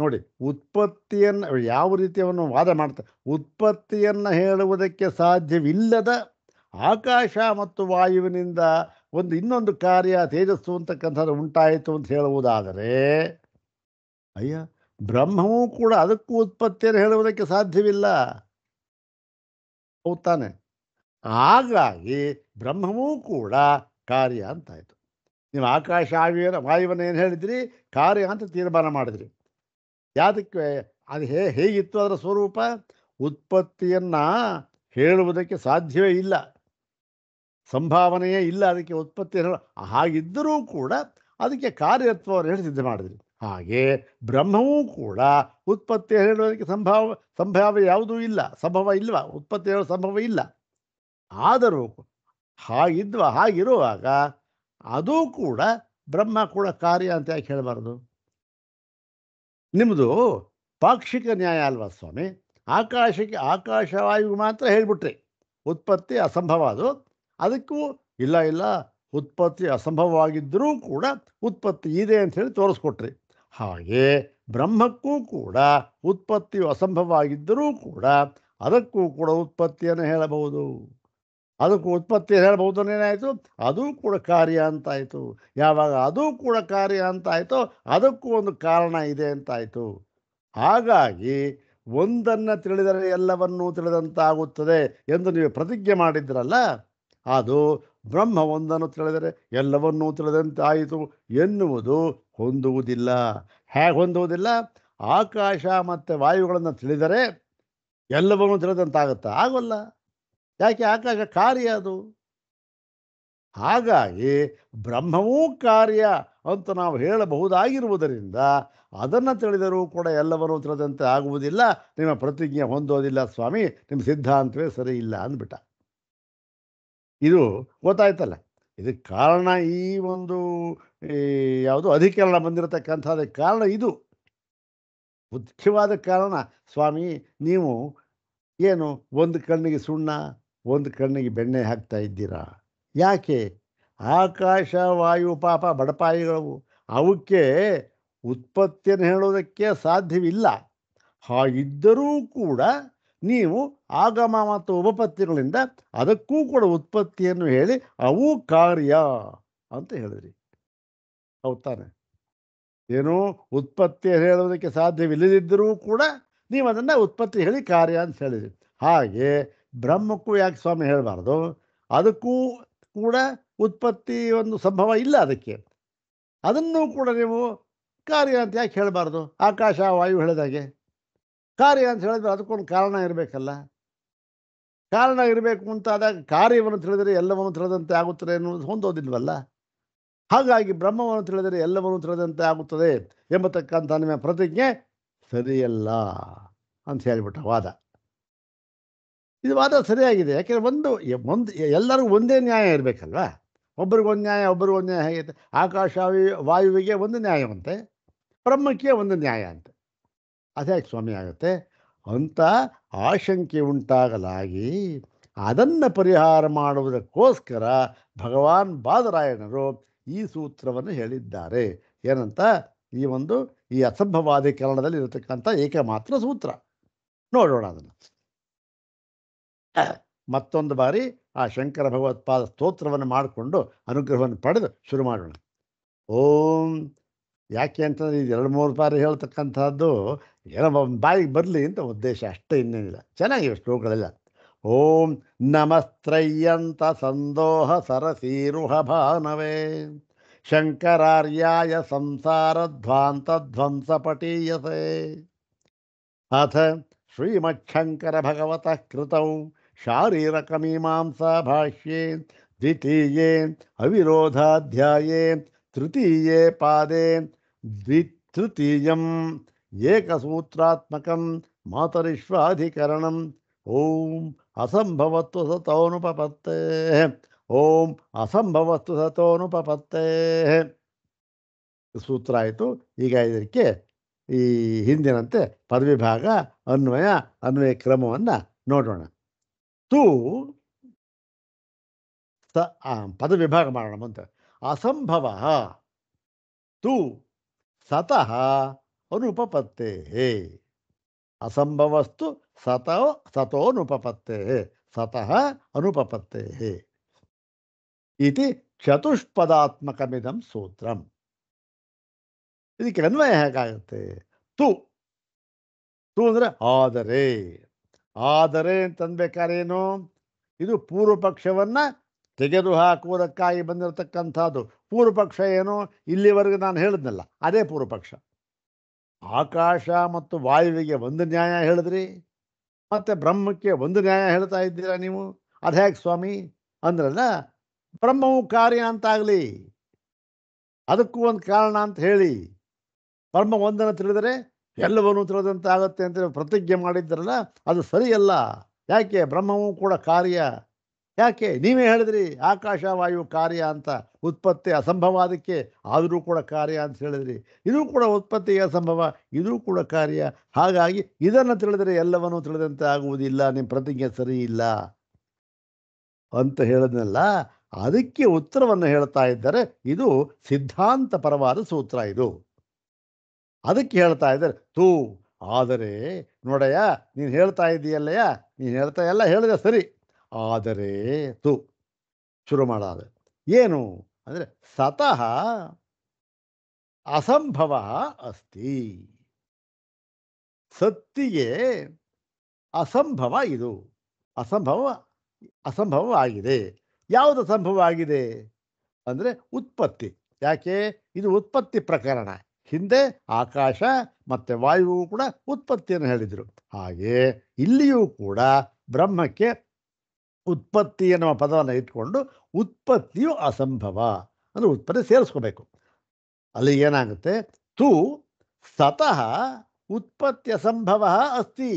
ನೋಡಿ, ಉತ್ಪತ್ತಿಯನ್ನು ಯಾವ ರೀತಿಯನ್ನು ವಾದ ಮಾಡ್ತಾರೆ, ಉತ್ಪತ್ತಿಯನ್ನು ಹೇಳುವುದಕ್ಕೆ ಸಾಧ್ಯವಿಲ್ಲದ ಆಕಾಶ ಮತ್ತು ವಾಯುವಿನಿಂದ ಇನ್ನೊಂದು ಕಾರ್ಯ ತೇಜಸ್ಸು ಅಂತಕ್ಕಂಥದ್ದು ಉಂಟಾಯಿತು ಅಂತ ಹೇಳುವುದಾದರೆ, ಅಯ್ಯ, ಬ್ರಹ್ಮವೂ ಕೂಡ ಅದಕ್ಕೂ ಉತ್ಪತ್ತಿಯನ್ನು ಹೇಳುವುದಕ್ಕೆ ಸಾಧ್ಯವಿಲ್ಲ. ಹೌದು ತಾನೆ? ಹಾಗಾಗಿ ಬ್ರಹ್ಮವೂ ಕೂಡ ಕಾರ್ಯ ಅಂತಾಯಿತು. ನೀವು ಆಕಾಶ ವಾಯುವನ್ನು ಏನು ಹೇಳಿದ್ರಿ? ಕಾರ್ಯ ಅಂತ ತೀರ್ಮಾನ ಮಾಡಿದ್ರಿ. ಯಾವುದಕ್ಕೆ? ಅದು ಹೇಗಿತ್ತು ಅದರ ಸ್ವರೂಪ? ಉತ್ಪತ್ತಿಯನ್ನು ಹೇಳುವುದಕ್ಕೆ ಸಾಧ್ಯವೇ ಇಲ್ಲ, ಸಂಭಾವನೆಯೇ ಇಲ್ಲ ಅದಕ್ಕೆ ಉತ್ಪತ್ತಿ. ಹಾಗಿದ್ದರೂ ಕೂಡ ಅದಕ್ಕೆ ಕಾರ್ಯತ್ವವನ್ನು ಹೇಳಿ ಸಿದ್ಧ ಮಾಡಿದ್ರಿ. ಹಾಗೆ ಬ್ರಹ್ಮವೂ ಕೂಡ ಉತ್ಪತ್ತಿ ಹೇಳುವುದಕ್ಕೆ ಸಂಭಾವ್ಯ ಯಾವುದೂ ಇಲ್ಲ, ಸಂಭವ ಇಲ್ವಾ? ಉತ್ಪತ್ತಿ ಹೇಳುವ ಸಂಭವ ಇಲ್ಲ. ಆದರೂ ಹಾಗಿರುವಾಗ ಅದೂ ಕೂಡ ಬ್ರಹ್ಮ ಕೂಡ ಕಾರ್ಯ ಅಂತ ಯಾಕೆ ಹೇಳಬಾರ್ದು? ನಿಮ್ಮದು ಪಾಕ್ಷಿಕ ನ್ಯಾಯ ಅಲ್ವಾ ಸ್ವಾಮಿ? ಆಕಾಶವಾಯುವಿಗೆ ಮಾತ್ರ ಹೇಳಿಬಿಟ್ರಿ ಉತ್ಪತ್ತಿ ಅಸಂಭವ, ಅದಕ್ಕೂ ಇಲ್ಲ ಉತ್ಪತ್ತಿ ಅಸಂಭವವಾಗಿದ್ದರೂ ಕೂಡ ಉತ್ಪತ್ತಿ ಇದೆ ಅಂತ ಹೇಳಿ ತೋರಿಸ್ಕೊಟ್ರಿ. ಹಾಗೆ ಬ್ರಹ್ಮಕ್ಕೂ ಕೂಡ ಉತ್ಪತ್ತಿಯು ಅಸಂಭವ ಆಗಿದ್ದರೂ ಕೂಡ ಅದಕ್ಕೂ ಕೂಡ ಉತ್ಪತ್ತಿಯನ್ನು ಹೇಳಬಹುದು. ಅದಕ್ಕೂ ಉತ್ಪತ್ತಿ ಹೇಳ್ಬೋದು. ಏನಾಯಿತು? ಅದೂ ಕೂಡ ಕಾರ್ಯ ಅಂತಾಯಿತು. ಯಾವಾಗ ಅದೂ ಕೂಡ ಕಾರ್ಯ ಅಂತಾಯಿತೋ ಅದಕ್ಕೂ ಒಂದು ಕಾರಣ ಇದೆ ಅಂತಾಯಿತು. ಹಾಗಾಗಿ ಒಂದನ್ನು ತಿಳಿದರೆ ಎಲ್ಲವನ್ನೂ ತಿಳಿದಂತಾಗುತ್ತದೆ ಎಂದು ನೀವು ಪ್ರತಿಜ್ಞೆ ಮಾಡಿದ್ರಲ್ಲ, ಅದು ಬ್ರಹ್ಮ ಒಂದನ್ನು ತಿಳಿದರೆ ಎಲ್ಲವನ್ನೂ ತಿಳಿದಂತಾಯಿತು ಎನ್ನುವುದು ಹೊಂದುವುದಿಲ್ಲ. ಹೇಗೆ ಹೊಂದುವುದಿಲ್ಲ? ಆಕಾಶ ಮತ್ತು ವಾಯುಗಳನ್ನು ತಿಳಿದರೆ ಎಲ್ಲವನ್ನೂ ತಿಳಿದಂತಾಗುತ್ತಾ? ಆಗೋಲ್ಲ. ಯಾಕೆ? ಆಕಾಶ ಕಾರ್ಯ ಅದು. ಹಾಗಾಗಿ ಬ್ರಹ್ಮವೂ ಕಾರ್ಯ ಅಂತ ನಾವು ಹೇಳಬಹುದಾಗಿರುವುದರಿಂದ ಅದನ್ನು ತಿಳಿದರೂ ಕೂಡ ಎಲ್ಲವನ್ನೂ ತಿಳಿದಂತೆ ಆಗುವುದಿಲ್ಲ, ನಿಮ್ಮ ಪ್ರತಿಜ್ಞೆ ಹೊಂದೋದಿಲ್ಲ ಸ್ವಾಮಿ, ನಿಮ್ಮ ಸಿದ್ಧಾಂತವೇ ಸರಿ ಇಲ್ಲ ಅಂದ್ಬಿಟ್ಟ. ಇದು ಗೊತ್ತಾಯ್ತಲ್ಲ? ಇದಕ್ಕೆ ಕಾರಣ ಈ ಒಂದು ಯಾವುದು ಅಧಿಕರಣ ಬಂದಿರತಕ್ಕಂಥದ್ದಕ್ಕೆ ಕಾರಣ ಇದು ಮುಖ್ಯವಾದ ಕಾರಣ. ಸ್ವಾಮಿ, ನೀವು ಏನು ಒಂದು ಕಣ್ಣಿಗೆ ಸುಣ್ಣ ಒಂದು ಕಣ್ಣಿಗೆ ಬೆಣ್ಣೆ ಹಾಕ್ತಾ ಇದ್ದೀರಾ? ಯಾಕೆ? ಆಕಾಶ ವಾಯು ಪಾಪ ಬಡಪಾಯಿಗಳು, ಅವಕ್ಕೆ ಉತ್ಪತ್ತಿಯನ್ನು ಹೇಳೋದಕ್ಕೆ ಸಾಧ್ಯವಿಲ್ಲ. ಹಾಗಿದ್ದರೂ ಕೂಡ ನೀವು ಆಗಮ ಮತ್ತು ಉಪಪತ್ತಿಗಳಿಂದ ಅದಕ್ಕೂ ಕೂಡ ಉತ್ಪತ್ತಿಯನ್ನು ಹೇಳಿ ಅವು ಕಾರ್ಯ ಅಂತ ಹೇಳಿದ್ರಿ. ಹೌದು ತಾನೆ? ಏನೋ ಉತ್ಪತ್ತಿ ಹೇಳೋದಕ್ಕೆ ಸಾಧ್ಯವಿಲ್ಲದಿದ್ದರೂ ಕೂಡ ನೀವು ಅದನ್ನು ಉತ್ಪತ್ತಿ ಹೇಳಿ ಕಾರ್ಯ ಅಂತ ಹೇಳಿದ್ರಿ. ಹಾಗೆ ಬ್ರಹ್ಮಕ್ಕೂ ಯಾಕೆ ಸ್ವಾಮಿ ಹೇಳಬಾರ್ದು? ಅದಕ್ಕೂ ಕೂಡ ಉತ್ಪತ್ತಿ ಒಂದು ಸಂಭವ ಇಲ್ಲ ಅದಕ್ಕೆ. ಅದನ್ನು ಕೂಡ ನೀವು ಕಾರ್ಯ ಅಂತ ಯಾಕೆ ಹೇಳಬಾರ್ದು? ಆಕಾಶ ವಾಯು ಹೇಳಿದಾಗೆ ಕಾರ್ಯ ಅಂತ ಹೇಳಿದ್ರೆ ಅದಕ್ಕೊಂದು ಕಾರಣ ಇರಬೇಕಲ್ಲ. ಕಾರಣ ಇರಬೇಕು ಅಂತ ಆದಾಗ ಕಾರ್ಯವನ್ನು ತಿಳಿದರೆ ಎಲ್ಲವನ್ನು ತಿಳಿದಂತೆ ಆಗುತ್ತದೆ ಎನ್ನುವುದು ಹೊಂದೋದಿಲ್ವಲ್ಲ. ಹಾಗಾಗಿ ಬ್ರಹ್ಮವನ್ನು ತಿಳಿದರೆ ಎಲ್ಲವನ್ನು ತಿಳಿದಂತೆ ಆಗುತ್ತದೆ ಎಂಬತಕ್ಕಂಥ ನಿಮ್ಮ ಪ್ರತಿಜ್ಞೆ ಸರಿಯಲ್ಲ ಅಂತ ಹೇಳಿಬಿಟ್ಟ ವಾದ. ಇದು ವಾದ ಸರಿಯಾಗಿದೆ. ಯಾಕೆಂದರೆ ಒಂದು ಎಲ್ಲರಿಗೂ ಒಂದೇ ನ್ಯಾಯ ಇರಬೇಕಲ್ವಾ. ಒಬ್ರಿಗೊಂದು ನ್ಯಾಯ ಒಬ್ರಿಗೊಂದು ನ್ಯಾಯ ಹೇಗಿದೆ? ಆಕಾಶ ವಾಯುವಿಗೆ ಒಂದು ನ್ಯಾಯವಂತೆ, ಬ್ರಹ್ಮಕ್ಕೆ ಒಂದು ನ್ಯಾಯ ಅಂತೆ. ಅದ್ಯಾಕೆ ಸ್ವಾಮಿ ಆಗುತ್ತೆ ಅಂತ ಆಶಂಕೆ ಉಂಟಾಗಲಾಗಿ ಅದನ್ನು ಪರಿಹಾರ ಮಾಡುವುದಕ್ಕೋಸ್ಕರ ಭಗವಾನ್ ಬಾದರಾಯಣರು ಈ ಸೂತ್ರವನ್ನು ಹೇಳಿದ್ದಾರೆ. ಏನಂತ? ಈ ಅಸಂಭವಾಧಿಕರಣದಲ್ಲಿ ಇರತಕ್ಕಂಥ ಏಕಮಾತ್ರ ಸೂತ್ರ. ನೋಡೋಣ ಅದನ್ನು ಮತ್ತೊಂದು ಬಾರಿ. ಆ ಶಂಕರ ಭಗವತ್ಪಾದ ಸ್ತೋತ್ರವನ್ನು ಮಾಡಿಕೊಂಡು ಅನುಗ್ರಹವನ್ನು ಪಡೆದು ಶುರು ಮಾಡೋಣ. ಓಂ. ಯಾಕೆ ಅಂತಂದರೆ ಇದು 2-3 ಬಾರಿ ಹೇಳ್ತಕ್ಕಂಥದ್ದು ಏನೋ ಬಾಯಿಗೆ ಬರಲಿ ಅಂತ ಉದ್ದೇಶ ಅಷ್ಟೇ, ಇನ್ನೇನಿಲ್ಲ. ಚೆನ್ನಾಗಿವೆ ಶ್ಲೋಕಗಳೆಲ್ಲ. ಓಂ ನಮಸ್ತ್ರಯ್ಯಂತ ಸಂದೋಹ ಸರಸೀರುಹ ಭಾನವೇ ಶಂಕರಾರ್ಯಾಯ ಸಂಸಾರಧ್ವಾಂತಧ್ವಂಸಪಟೀಯಸೆ ಅಥ ಶ್ರೀಮಚ್ಛಂಕರ ಭಗವತಃ ಕೃತೌ ಶಾರೀರಕಮೀಮಾಂಸಾ ಭಾಷ್ಯೇ ದ್ವಿತೀಯೇ ಅವಿರೋಧಾಧ್ಯಾಯೇ ತೃತೀಯೇ ಪಾದೇ ತೃತೀಯಂ ಏಕಸೂತ್ರಾತ್ಮಕಂ ಮಾತರಿಶ್ವಾಧಿಕರಣಂ. ಓಂ ಅಸಂಭವತ್ತು ಸತೋನುಪಪತ್ತೇ. ಓಂ ಅಸಂಭವತ್ತು ಸತೋನುಪಪತ್ತೇ ಸೂತ್ರ ಆಯಿತು. ಈಗ ಇದಕ್ಕೆ ಈ ಹಿಂದಿನಂತೆ ಪದವಿಭಾಗ ಅನ್ವಯ ಕ್ರಮವನ್ನು ನೋಡೋಣ. ತು ಪದವಿಭಾಗ ಮಾಡೋಣ ಮುಂದೆ. ಅಸಂಭವ ತು ಸತಃ ಅನುಪಪತ್ತೇ. ಅಸಂಭವಸ್ತು ಸತೋನುಪಪತ್ತೇ ಸತಃ ಅನುಪಪತ್ತೇ ಇತಿ ಚತುಷ್ಪದಾತ್ಮಕಮಿದಂ ಸೂತ್ರಂ. ಇದಕ್ಕೆ ಅನ್ವಯ ಹೇಗಾಗುತ್ತೆ? ತು ಅಂದರೆ ಆದರೆ ಅಂತನ್ಬೇಕಾರೇನು? ಇದು ಪೂರ್ವ ಪಕ್ಷವನ್ನು ತೆಗೆದುಹಾಕುವುದಕ್ಕಾಗಿ ಬಂದಿರತಕ್ಕಂಥದ್ದು. ಪೂರ್ವ ಪಕ್ಷ ಏನು? ಇಲ್ಲಿವರೆಗೂ ನಾನು ಹೇಳಿದ್ನಲ್ಲ ಅದೇ ಪೂರ್ವ ಪಕ್ಷ. ಆಕಾಶ ಮತ್ತು ವಾಯುವಿಗೆ ಒಂದು ನ್ಯಾಯ ಹೇಳಿದ್ರಿ, ಮತ್ತು ಬ್ರಹ್ಮಕ್ಕೆ ಒಂದು ನ್ಯಾಯ ಹೇಳ್ತಾ ಇದ್ದೀರಾ ನೀವು. ಅದು ಹೇಗೆ ಸ್ವಾಮಿ ಅಂದ್ರಲ್ಲ, ಬ್ರಹ್ಮವು ಕಾರ್ಯ ಅಂತಾಗಲಿ, ಅದಕ್ಕೂ ಒಂದು ಕಾರಣ ಅಂತ ಹೇಳಿ ಬ್ರಹ್ಮ ಒಂದನ್ನು ತಿಳಿದರೆ ಎಲ್ಲವನ್ನೂ ತಿಳಿದಂತೆ ಆಗುತ್ತೆ ಅಂತ ಪ್ರತಿಜ್ಞೆ ಮಾಡಿದ್ದರಲ್ಲ, ಅದು ಸರಿಯಲ್ಲ. ಯಾಕೆ? ಬ್ರಹ್ಮವೂ ಕೂಡ ಕಾರ್ಯ. ಯಾಕೆ? ನೀವೇ ಹೇಳಿದ್ರಿ ಆಕಾಶ ವಾಯು ಕಾರ್ಯ ಅಂತ. ಉತ್ಪತ್ತಿ ಅಸಂಭವಾದಕ್ಕೆ ಆದರೂ ಕೂಡ ಕಾರ್ಯ ಅಂತ ಹೇಳಿದ್ರಿ. ಇದೂ ಕೂಡ ಉತ್ಪತ್ತಿಗೆ ಅಸಂಭವ, ಇದೂ ಕೂಡ ಕಾರ್ಯ. ಹಾಗಾಗಿ ಇದನ್ನು ತಿಳಿದರೆ ಎಲ್ಲವನ್ನೂ ತಿಳಿದಂತೆ ಆಗುವುದಿಲ್ಲ, ನಿಮ್ಮ ಪ್ರತಿಜ್ಞೆ ಸರಿ ಇಲ್ಲ ಅಂತ ಹೇಳಿದ್ನಲ್ಲ. ಅದಕ್ಕೆ ಉತ್ತರವನ್ನು ಹೇಳ್ತಾ ಇದ್ದಾರೆ. ಇದು ಸಿದ್ಧಾಂತ ಪರವಾದ ಸೂತ್ರ. ಇದು ಅದಕ್ಕೆ ಹೇಳ್ತಾ ಇದ್ದಾರೆ. ತು ಆದರೆ ನೋಡಯ್ಯ, ನೀನು ಹೇಳ್ತಾ ಇದ್ದೀಯಲ್ಲಯ್ಯ, ನೀನು ಹೇಳ್ತಾ ಎಲ್ಲ ಹೇಳಿದೆ ಸರಿ, ಆದರೆ ತು ಶುರು ಮಾಡೋದು ಏನು ಅಂದರೆ ಸತಃ ಅಸಂಭವ ಅಸ್ತಿ. ಸತ್ತಿಗೆ ಅಸಂಭವ, ಇದು ಅಸಂಭವ ಆಗಿದೆ. ಯಾವುದು ಅಸಂಭವ ಆಗಿದೆ ಅಂದರೆ ಉತ್ಪತ್ತಿ. ಯಾಕೆ? ಇದು ಉತ್ಪತ್ತಿ ಪ್ರಕರಣ. ಹಿಂದೆ ಆಕಾಶ ಮತ್ತು ವಾಯುವು ಕೂಡ ಉತ್ಪತ್ತಿಯನ್ನು ಹೇಳಿದರು. ಹಾಗೆ ಇಲ್ಲಿಯೂ ಕೂಡ ಬ್ರಹ್ಮಕ್ಕೆ ಉತ್ಪತ್ತಿ ಎನ್ನುವ ಪದವನ್ನು ಇಟ್ಕೊಂಡು ಉತ್ಪತ್ತಿಯು ಅಸಂಭವ ಅಂದರೆ ಉತ್ಪತ್ತಿ ಸೇರಿಸ್ಕೋಬೇಕು. ಅಲ್ಲಿ ಏನಾಗುತ್ತೆ? ತು ಸತಃ ಉತ್ಪತ್ತಿ ಅಸಂಭವ ಅಸ್ತಿ.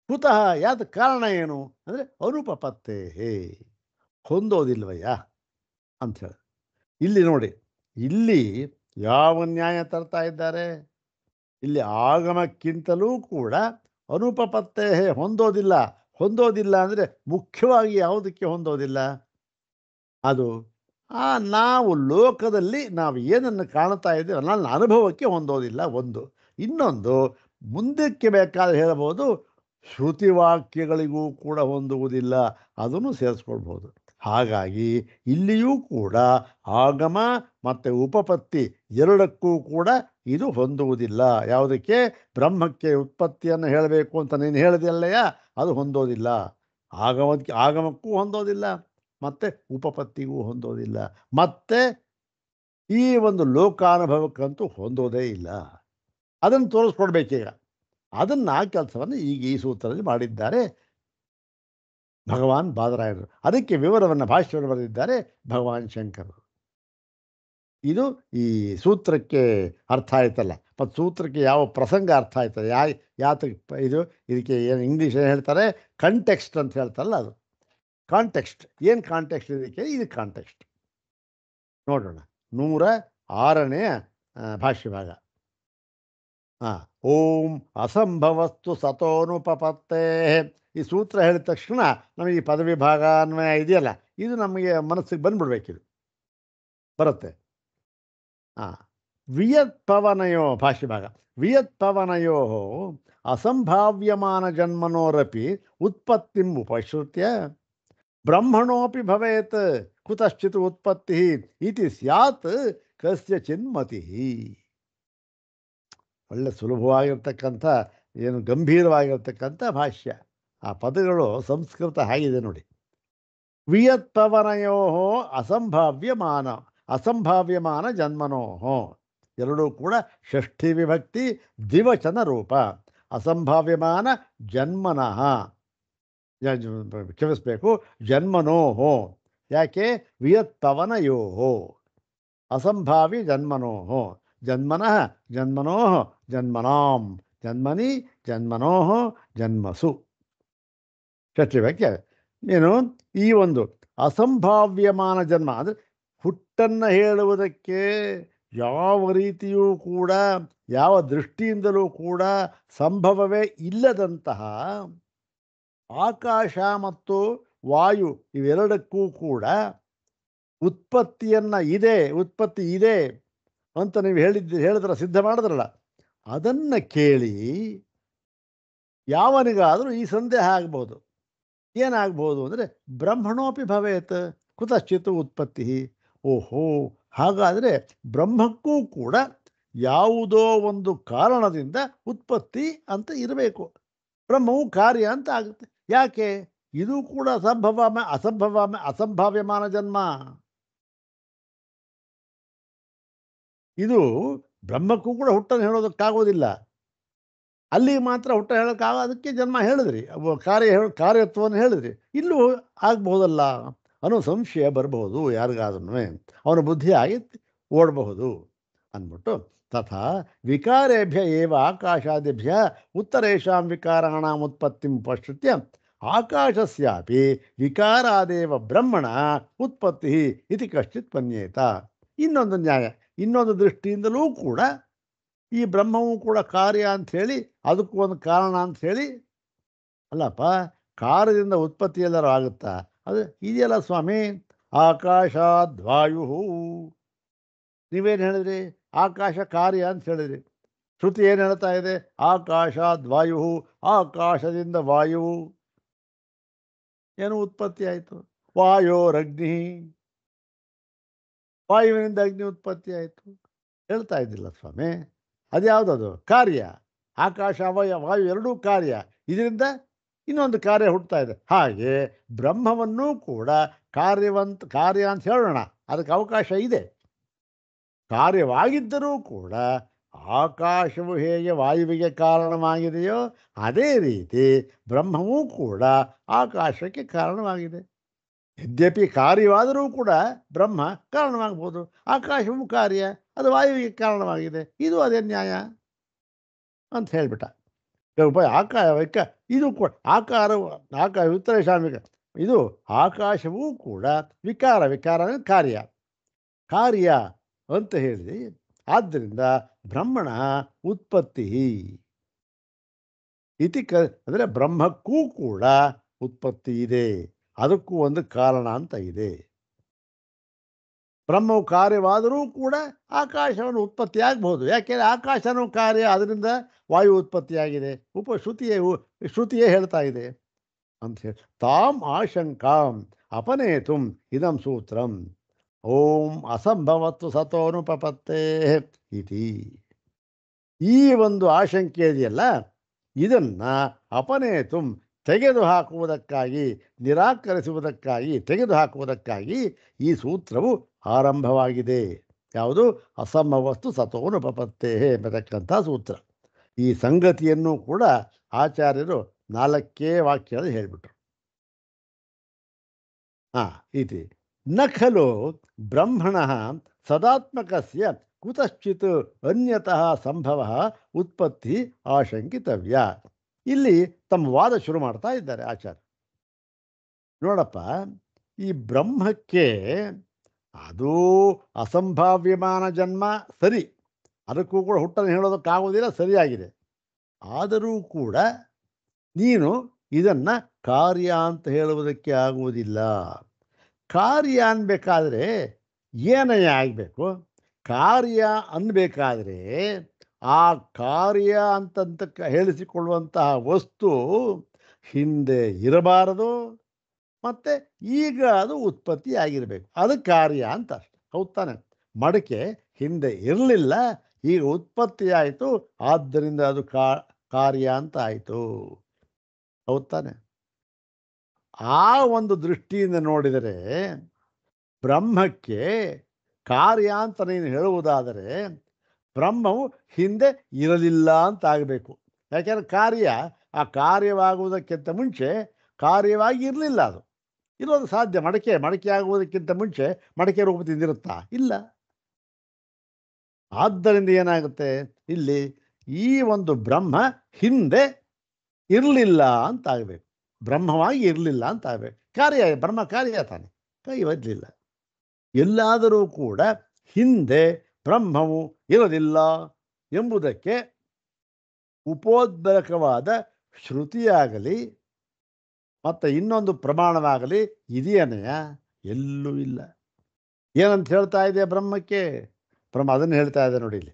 ಕುತಃ ಯಾದ ಕಾರಣ ಏನು ಅಂದರೆ ಅನುಪಪತ್ತೇ, ಹೊಂದೋದಿಲ್ವಯ್ಯ ಅಂಥೇಳಿ. ಇಲ್ಲಿ ನೋಡಿ, ಇಲ್ಲಿ ಯಾವ ನ್ಯಾಯ ತರ್ತಾ ಇದ್ದಾರೆ? ಇಲ್ಲಿ ಆಗಮಕ್ಕಿಂತಲೂ ಕೂಡ ಅನುಪಪತ್ತೇ, ಹೊಂದೋದಿಲ್ಲ ಅಂದರೆ ಮುಖ್ಯವಾಗಿ ಯಾವುದಕ್ಕೆ ಹೊಂದೋದಿಲ್ಲ? ಅದು ನಾವು ಲೋಕದಲ್ಲಿ ನಾವು ಏನನ್ನು ಕಾಣ್ತಾ ಇದ್ದೀವಿ ನನ್ನ ಅನುಭವಕ್ಕೆ ಹೊಂದೋದಿಲ್ಲ ಒಂದು. ಇನ್ನೊಂದು, ಮುಂದಕ್ಕೆ ಬೇಕಾದ್ರೆ ಹೇಳ್ಬೋದು, ಶ್ರುತಿವಾಕ್ಯಗಳಿಗೂ ಕೂಡ ಹೊಂದುವುದಿಲ್ಲ, ಅದನ್ನು ಸೇರಿಸ್ಕೊಳ್ಬೋದು. ಹಾಗಾಗಿ ಇಲ್ಲಿಯೂ ಕೂಡ ಆಗಮ ಮತ್ತು ಉಪಪತ್ತಿ ಎರಡಕ್ಕೂ ಕೂಡ ಇದು ಹೊಂದುವುದಿಲ್ಲ. ಯಾವುದಕ್ಕೆ? ಬ್ರಹ್ಮಕ್ಕೆ ಉತ್ಪತ್ತಿಯನ್ನು ಹೇಳಬೇಕು ಅಂತ ನೀನು ಹೇಳಿದೆಯಲ್ಲಯ್ಯ, ಅದು ಹೊಂದೋದಿಲ್ಲ. ಆಗಮಕ್ಕೂ ಹೊಂದೋದಿಲ್ಲ, ಮತ್ತು ಉಪಪತ್ತಿಗೂ ಹೊಂದೋದಿಲ್ಲ, ಮತ್ತು ಈ ಒಂದು ಲೋಕಾನುಭವಕ್ಕಂತೂ ಹೊಂದೋದೇ ಇಲ್ಲ. ಅದನ್ನು ತೋರಿಸ್ಕೊಡ್ಬೇಕೀಗ. ಅದನ್ನು ಆ ಕೆಲಸವನ್ನು ಈಗ ಈ ಸೂತ್ರದಲ್ಲಿ ಮಾಡಿದ್ದಾರೆ ಭಗವಾನ್ ಬಾದರಾಯಣರು. ಅದಕ್ಕೆ ವಿವರವನ್ನು ಭಾಷ್ಯವನ್ನು ಬರೆದಿದ್ದಾರೆ ಭಗವಾನ್ ಶಂಕರರು. ಇದು ಈ ಸೂತ್ರಕ್ಕೆ ಅರ್ಥ ಆಯ್ತಲ್ಲ. ಮತ್ತು ಸೂತ್ರಕ್ಕೆ ಯಾವ ಪ್ರಸಂಗ ಅರ್ಥ ಆಯ್ತದೆ, ಯಾತಕ್ಕೆ ಇದಕ್ಕೆ ಏನು ಇಂಗ್ಲೀಷ್ ಏನು ಹೇಳ್ತಾರೆ, ಕಂಟೆಕ್ಸ್ಟ್ ಅಂತ ಹೇಳ್ತಾರಲ್ಲ, ಅದು ಕಾಂಟೆಕ್ಸ್ಟ್. ಏನು ಕಾಂಟೆಕ್ಸ್ಟ್ ಇದಕ್ಕೆ? ಇದು ಕಾಂಟೆಕ್ಸ್ಟ್ ನೋಡೋಣ. 106ನೇ ಭಾಷ್ಯಭಾಗ. ಓಂ ಅಸಂಭವಸ್ತು ಸತೋನುಪಪತ್ತೇ. ಈ ಸೂತ್ರ ಹೇಳಿದ ತಕ್ಷಣ ನಮಗೆ ಈ ಪದವಿ ಭಾಗ ಅನ್ವಯ ಇದೆಯಲ್ಲ, ಇದು ನಮಗೆ ಮನಸ್ಸಿಗೆ ಬಂದ್ಬಿಡ್ಬೇಕಿದು, ಬರುತ್ತೆ. ವಿಯತ್ಪವನಯೋ ಭಾಷ್ಯಭಾಗ. ವಿಯತ್ಪವನಯೋ ಅಸಂಭಾವ್ಯಮಾನ ಜನ್ಮನೋರಪಿ ಉತ್ಪತ್ತಿಂ ಉಪಶ್ರುತ್ಯ ಬ್ರಹ್ಮಣೋಪಿ ಭವೇತ್ ಕುತಶ್ಚಿತ್ ಉತ್ಪತ್ತಿ ಇತಿ ಸ್ಯಾತ್ ಕಸ್ಯ ಚಿನ್ಮತಿ. ಒಳ್ಳೆ ಸುಲಭವಾಗಿರ್ತಕ್ಕಂಥ, ಏನು ಗಂಭೀರವಾಗಿರ್ತಕ್ಕಂಥ ಭಾಷ್ಯ. ಆ ಪದಗಳು ಸಂಸ್ಕೃತ ಆಗಿದೆ ನೋಡಿ. ವಿಯತ್ಪವನಯೋ ಅಸಂಭಾವ್ಯಮಾನ ಜನ್ಮನೋ, ಎರಡೂ ಕೂಡ ಷಷ್ಠಿ ವಿಭಕ್ತಿ ದ್ವಿವಚನ ರೂಪ. ಅಸಂಭಾವ್ಯಮಾನ ಜನ್ಮನಃ, ಕ್ಷಮಿಸಬೇಕು, ಜನ್ಮನೋಹೋ. ಯಾಕೆ? ವಿಯತ್ಪವನಯೋ ಅಸಂಭಾವಿ ಜನ್ಮನೋಹೋ, ಜನ್ಮನಃ ಜನ್ಮನೋಃ ಜನ್ಮನಾಂ, ಜನ್ಮನಿ ಜನ್ಮನೋಃ ಜನ್ಮಸು. ಷಷ್ಠಿ ವಾಕ್ಯ ಏನು? ಈ ಒಂದು ಅಸಂಭಾವ್ಯಮಾನ ಜನ್ಮ ಅಂದರೆ ಹುಟ್ಟನ್ನು ಹೇಳುವುದಕ್ಕೆ ಯಾವ ರೀತಿಯೂ ಕೂಡ, ಯಾವ ದೃಷ್ಟಿಯಿಂದಲೂ ಕೂಡ ಸಂಭವವೇ ಇಲ್ಲದಂತಹ ಆಕಾಶ ಮತ್ತು ವಾಯು ಇವೆರಡಕ್ಕೂ ಕೂಡ ಉತ್ಪತ್ತಿ ಇದೆ ಅಂತ ನೀವು ಹೇಳಿದ್ರೆ ಸಿದ್ಧ ಮಾಡಿದ್ರಲ್ಲ, ಅದನ್ನು ಕೇಳಿ ಯಾವನಿಗಾದರೂ ಈ ಸಂದೇಹ ಆಗ್ಬೋದು. ಏನಾಗ್ಬೋದು ಅಂದರೆ ಬ್ರಹ್ಮಣೋಪಿ ಭವೇತ್ ಕುತಶ್ಚಿತ್ ಉತ್ಪತ್ತಿ. ಓಹೋ, ಹಾಗಾದರೆ ಬ್ರಹ್ಮಕ್ಕೂ ಕೂಡ ಯಾವುದೋ ಒಂದು ಕಾರಣದಿಂದ ಉತ್ಪತ್ತಿ ಅಂತ ಇರಬೇಕು, ಬ್ರಹ್ಮವು ಕಾರ್ಯ ಅಂತ ಆಗುತ್ತೆ. ಯಾಕೆ? ಇದು ಕೂಡ ಅಸಂಭಾವ್ಯಮಾನ ಜನ್ಮ. ಇದು ಬ್ರಹ್ಮಕ್ಕೂ ಕೂಡ ಹುಟ್ಟನ್ನು ಹೇಳೋದಕ್ಕಾಗೋದಿಲ್ಲ, ಅಲ್ಲಿ ಮಾತ್ರ ಹುಟ್ಟ ಅದಕ್ಕೆ ಜನ್ಮ ಹೇಳಿದ್ರಿ, ಕಾರ್ಯತ್ವವನ್ನು ಹೇಳಿದ್ರಿ. ಇಲ್ಲೂ ಆಗ್ಬಹುದಲ್ಲ ಅನ್ನೋ ಸಂಶಯ ಬರಬಹುದು ಯಾರಿಗಾದ್ರೂ, ಅವನ ಬುದ್ಧಿ ಆಗಿ ಓಡಬಹುದು ಅಂದ್ಬಿಟ್ಟು. ತಥಾ ವಿಕಾರೇಭ್ಯ ಏವ ಆಕಾಶಾದಿಭ್ಯ ಉತ್ತರೇಷಾಂ ವಿಕಾರಾಣಾಂ ಉತ್ಪತ್ತಿಂ ಉಪಶ್ರುತ್ಯ ಆಕಾಶಸ್ಯಾಪಿ ವಿಕಾರಾದೇವ ಬ್ರಹ್ಮಣ ಉತ್ಪತ್ತಿ ಇತಿ ಕಶ್ಚಿತ್ ಮನ್ಯೇತ. ಇನ್ನೊಂದು ನ್ಯಾಯ, ಇನ್ನೊಂದು ದೃಷ್ಟಿಯಿಂದಲೂ ಕೂಡ ಈ ಬ್ರಹ್ಮವೂ ಕೂಡ ಕಾರ್ಯ ಅಂಥೇಳಿ, ಅದಕ್ಕೂ ಒಂದು ಕಾರಣ ಅಂಥೇಳಿ, ಅಲ್ಲಪ್ಪ ಕಾರ್ಯದಿಂದ ಉತ್ಪತ್ತಿ ಎಲ್ಲರೂ ಆಗುತ್ತಾ? ಅದು ಇದೆಯಲ್ಲ ಸ್ವಾಮಿ, ಆಕಾಶಾದ್ವಾಯು. ನೀವೇನು ಹೇಳಿದ್ರಿ? ಆಕಾಶ ಕಾರ್ಯ ಅಂತ ಹೇಳಿದ್ರಿ. ಶ್ರುತಿ ಏನು ಹೇಳ್ತಾ ಇದೆ? ಆಕಾಶಾದ್ವಾಯು, ಆಕಾಶದಿಂದ ವಾಯುವು ಏನು ಉತ್ಪತ್ತಿ ಆಯಿತು? ವಾಯೋರಗ್ನಿ, ವಾಯುವಿನಿಂದ ಅಗ್ನಿ ಉತ್ಪತ್ತಿ ಆಯಿತು ಹೇಳ್ತಾ ಇದ್ದಿಲ್ಲ ಸ್ವಾಮಿ? ಅದ್ಯಾವುದದು? ಕಾರ್ಯ. ಆಕಾಶ ವಾಯು ಎರಡೂ ಕಾರ್ಯ, ಇದರಿಂದ ಇನ್ನೊಂದು ಕಾರ್ಯ ಹುಟ್ಟುತ್ತಾ ಇದೆ. ಹಾಗೆ ಬ್ರಹ್ಮವನ್ನೂ ಕೂಡ ಕಾರ್ಯ ಅಂತ ಹೇಳೋಣ, ಅದಕ್ಕೆ ಅವಕಾಶ ಇದೆ. ಕಾರ್ಯವಾಗಿದ್ದರೂ ಕೂಡ ಆಕಾಶವು ಹೇಗೆ ವಾಯುವಿಗೆ ಕಾರಣವಾಗಿದೆಯೋ ಅದೇ ರೀತಿ ಬ್ರಹ್ಮವೂ ಕೂಡ ಆಕಾಶಕ್ಕೆ ಕಾರಣವಾಗಿದೆ. ಯದ್ಯಪಿ ಕಾರ್ಯವಾದರೂ ಕೂಡ ಬ್ರಹ್ಮ ಕಾರಣವಾಗ್ಬೋದು, ಆಕಾಶವೂ ಕಾರ್ಯ, ಅದು ವಾಯುವಿಗೆ ಕಾರಣವಾಗಿದೆ, ಇದು ಅದೇ ನ್ಯಾಯ ಅಂತ ಹೇಳಿಬಿಟ್ಟ. ಇದು ಕೂಡ ಉತ್ತರೇಶಾಮಿಕ, ಇದು ಆಕಾಶವೂ ಕೂಡ ವಿಕಾರ ಕಾರ್ಯ ಅಂತ ಹೇಳಿದೆ. ಆದ್ದರಿಂದ ಬ್ರಹ್ಮಣ ಉತ್ಪತ್ತಿ ಇತಿ ಅಂದರೆ ಬ್ರಹ್ಮಕ್ಕೂ ಕೂಡ ಉತ್ಪತ್ತಿ ಇದೆ, ಅದಕ್ಕೂ ಒಂದು ಕಾರಣ ಅಂತ ಇದೆ. ಬ್ರಹ್ಮವು ಕಾರ್ಯವಾದರೂ ಕೂಡ ಆಕಾಶವನ್ನು ಉತ್ಪತ್ತಿ ಆಗಬಹುದು, ಯಾಕೆಂದರೆ ಆಕಾಶನೂ ಕಾರ್ಯ, ಅದರಿಂದ ವಾಯು ಉತ್ಪತ್ತಿಯಾಗಿದೆ. ಶ್ರುತಿಯೇ ಹೇಳ್ತಾ ಇದೆ ಅಂತ ಹೇಳಿ ತಾಮ್ ಆಶಂಕಾಂ ಅಪನೇತುಂ ಇದಂ ಸೂತ್ರಂ ಓಂ ಅಸಂಭವತ್ತು ಸತೋನುಪಪತ್ತೇ ಇತಿ. ಈ ಒಂದು ಆಶಂಕೆ ಇದೆಯಲ್ಲ, ಇದನ್ನು ಅಪನೇತುಂ ತೆಗೆದುಹಾಕುವುದಕ್ಕಾಗಿ, ನಿರಾಕರಿಸುವುದಕ್ಕಾಗಿ, ತೆಗೆದುಹಾಕುವುದಕ್ಕಾಗಿ ಈ ಸೂತ್ರವು ಆರಂಭವಾಗಿದೆ. ಯಾವುದು? ಅಸಂಭವಸ್ತು ಸತೋನುಪಪತ್ತೇ ಎಂಬತಕ್ಕಂಥ ಸೂತ್ರ. ಈ ಸಂಗತಿಯನ್ನು ಕೂಡ ಆಚಾರ್ಯರು 4 ವಾಕ್ಯದಲ್ಲಿ ಹೇಳಿಬಿಟ್ರು. ಇತಿ ನ ಖಲು ಬ್ರಹ್ಮಣಃ ಸದಾತ್ಮಕಸ್ಯ ಕುತಶ್ಚಿತ್ ಅನ್ಯತಃ ಸಂಭವ ಉತ್ಪತ್ತಿ ಆಶಂಕಿತವ್ಯ. ಇಲ್ಲಿ ತಮ್ಮ ವಾದ ಶುರು ಮಾಡ್ತಾ ಇದ್ದಾರೆ ಆಚಾರ್ಯ. ನೋಡಪ್ಪ, ಈ ಬ್ರಹ್ಮಕ್ಕೆ ಅದು ಅಸಂಭಾವ್ಯಮಾನ ಜನ್ಮ ಸರಿ, ಅದಕ್ಕೂ ಕೂಡ ಹುಟ್ಟನ್ನು ಹೇಳೋದಕ್ಕಾಗೋದಿಲ್ಲ, ಸರಿಯಾಗಿದೆ. ಆದರೂ ಕೂಡ ನೀನು ಇದನ್ನು ಕಾರ್ಯ ಅಂತ ಹೇಳುವುದಕ್ಕೆ ಆಗುವುದಿಲ್ಲ. ಕಾರ್ಯ ಅನ್ಬೇಕಾದ್ರೆ ಏನಯ್ಯ ಆಗಬೇಕು? ಕಾರ್ಯ ಅನ್ಬೇಕಾದ್ರೆ ಆ ಕಾರ್ಯ ಅಂತಂತ ಹೇಳಿಸಿಕೊಳ್ಳುವಂತಹ ವಸ್ತು ಹಿಂದೆ ಇರಬಾರದು, ಮತ್ತು ಈಗ ಅದು ಉತ್ಪತ್ತಿ ಆಗಿರಬೇಕು. ಅದು ಕಾರ್ಯ ಅಂತ ಅಷ್ಟೆ. ಹೌದು ತಾನೆ? ಮಡಕೆ ಹಿಂದೆ ಇರಲಿಲ್ಲ, ಈಗ ಉತ್ಪತ್ತಿ ಆಯಿತು, ಆದ್ದರಿಂದ ಅದು ಕಾರ್ಯ ಅಂತ ಆಯಿತು. ಹೌದು ತಾನೆ? ಆ ಒಂದು ದೃಷ್ಟಿಯಿಂದ ನೋಡಿದರೆ ಬ್ರಹ್ಮಕ್ಕೆ ಕಾರ್ಯ ಅಂತ ನೀನು ಹೇಳುವುದಾದರೆ ಬ್ರಹ್ಮವು ಹಿಂದೆ ಇರಲಿಲ್ಲ ಅಂತ ಆಗಬೇಕು. ಯಾಕೆಂದರೆ ಆ ಕಾರ್ಯವಾಗುವುದಕ್ಕಿಂತ ಮುಂಚೆ ಕಾರ್ಯವಾಗಿ ಇರಲಿಲ್ಲ. ಅದು ಇರೋದು ಸಾಧ್ಯ. ಮಡಕೆ ಆಗುವುದಕ್ಕಿಂತ ಮುಂಚೆ ಮಡಕೆ ರೂಪದಿಂದಿರುತ್ತಾ? ಇಲ್ಲ. ಆದ್ದರಿಂದ ಏನಾಗುತ್ತೆ ಇಲ್ಲಿ? ಈ ಒಂದು ಬ್ರಹ್ಮ ಹಿಂದೆ ಇರಲಿಲ್ಲ ಅಂತ ಆಗಬೇಕು, ಬ್ರಹ್ಮವಾಗಿ ಇರಲಿಲ್ಲ ಅಂತ ಆಗಬೇಕು. ಬ್ರಹ್ಮ ಕಾರ್ಯ ತಾನೆ, ಕೈವದಲಿಲ್ಲ. ಎಲ್ಲಾದರೂ ಕೂಡ ಹಿಂದೆ ಬ್ರಹ್ಮವು ಇರಲಿಲ್ಲ ಎಂಬುದಕ್ಕೆ ಉಪೋದ್ಬಲಕವಾದ ಶ್ರುತಿಯಾಗಲಿ ಮತ್ತು ಇನ್ನೊಂದು ಪ್ರಮಾಣವಾಗಲಿ ಇದೆಯನೆಯ? ಎಲ್ಲೂ ಇಲ್ಲ. ಏನಂತ ಹೇಳ್ತಾ ಇದೆ ಬ್ರಹ್ಮಕ್ಕೆ? ಬ್ರಹ್ಮ ಅದನ್ನು ಹೇಳ್ತಾ ಇದೆ ನೋಡಿ ಇಲ್ಲಿ.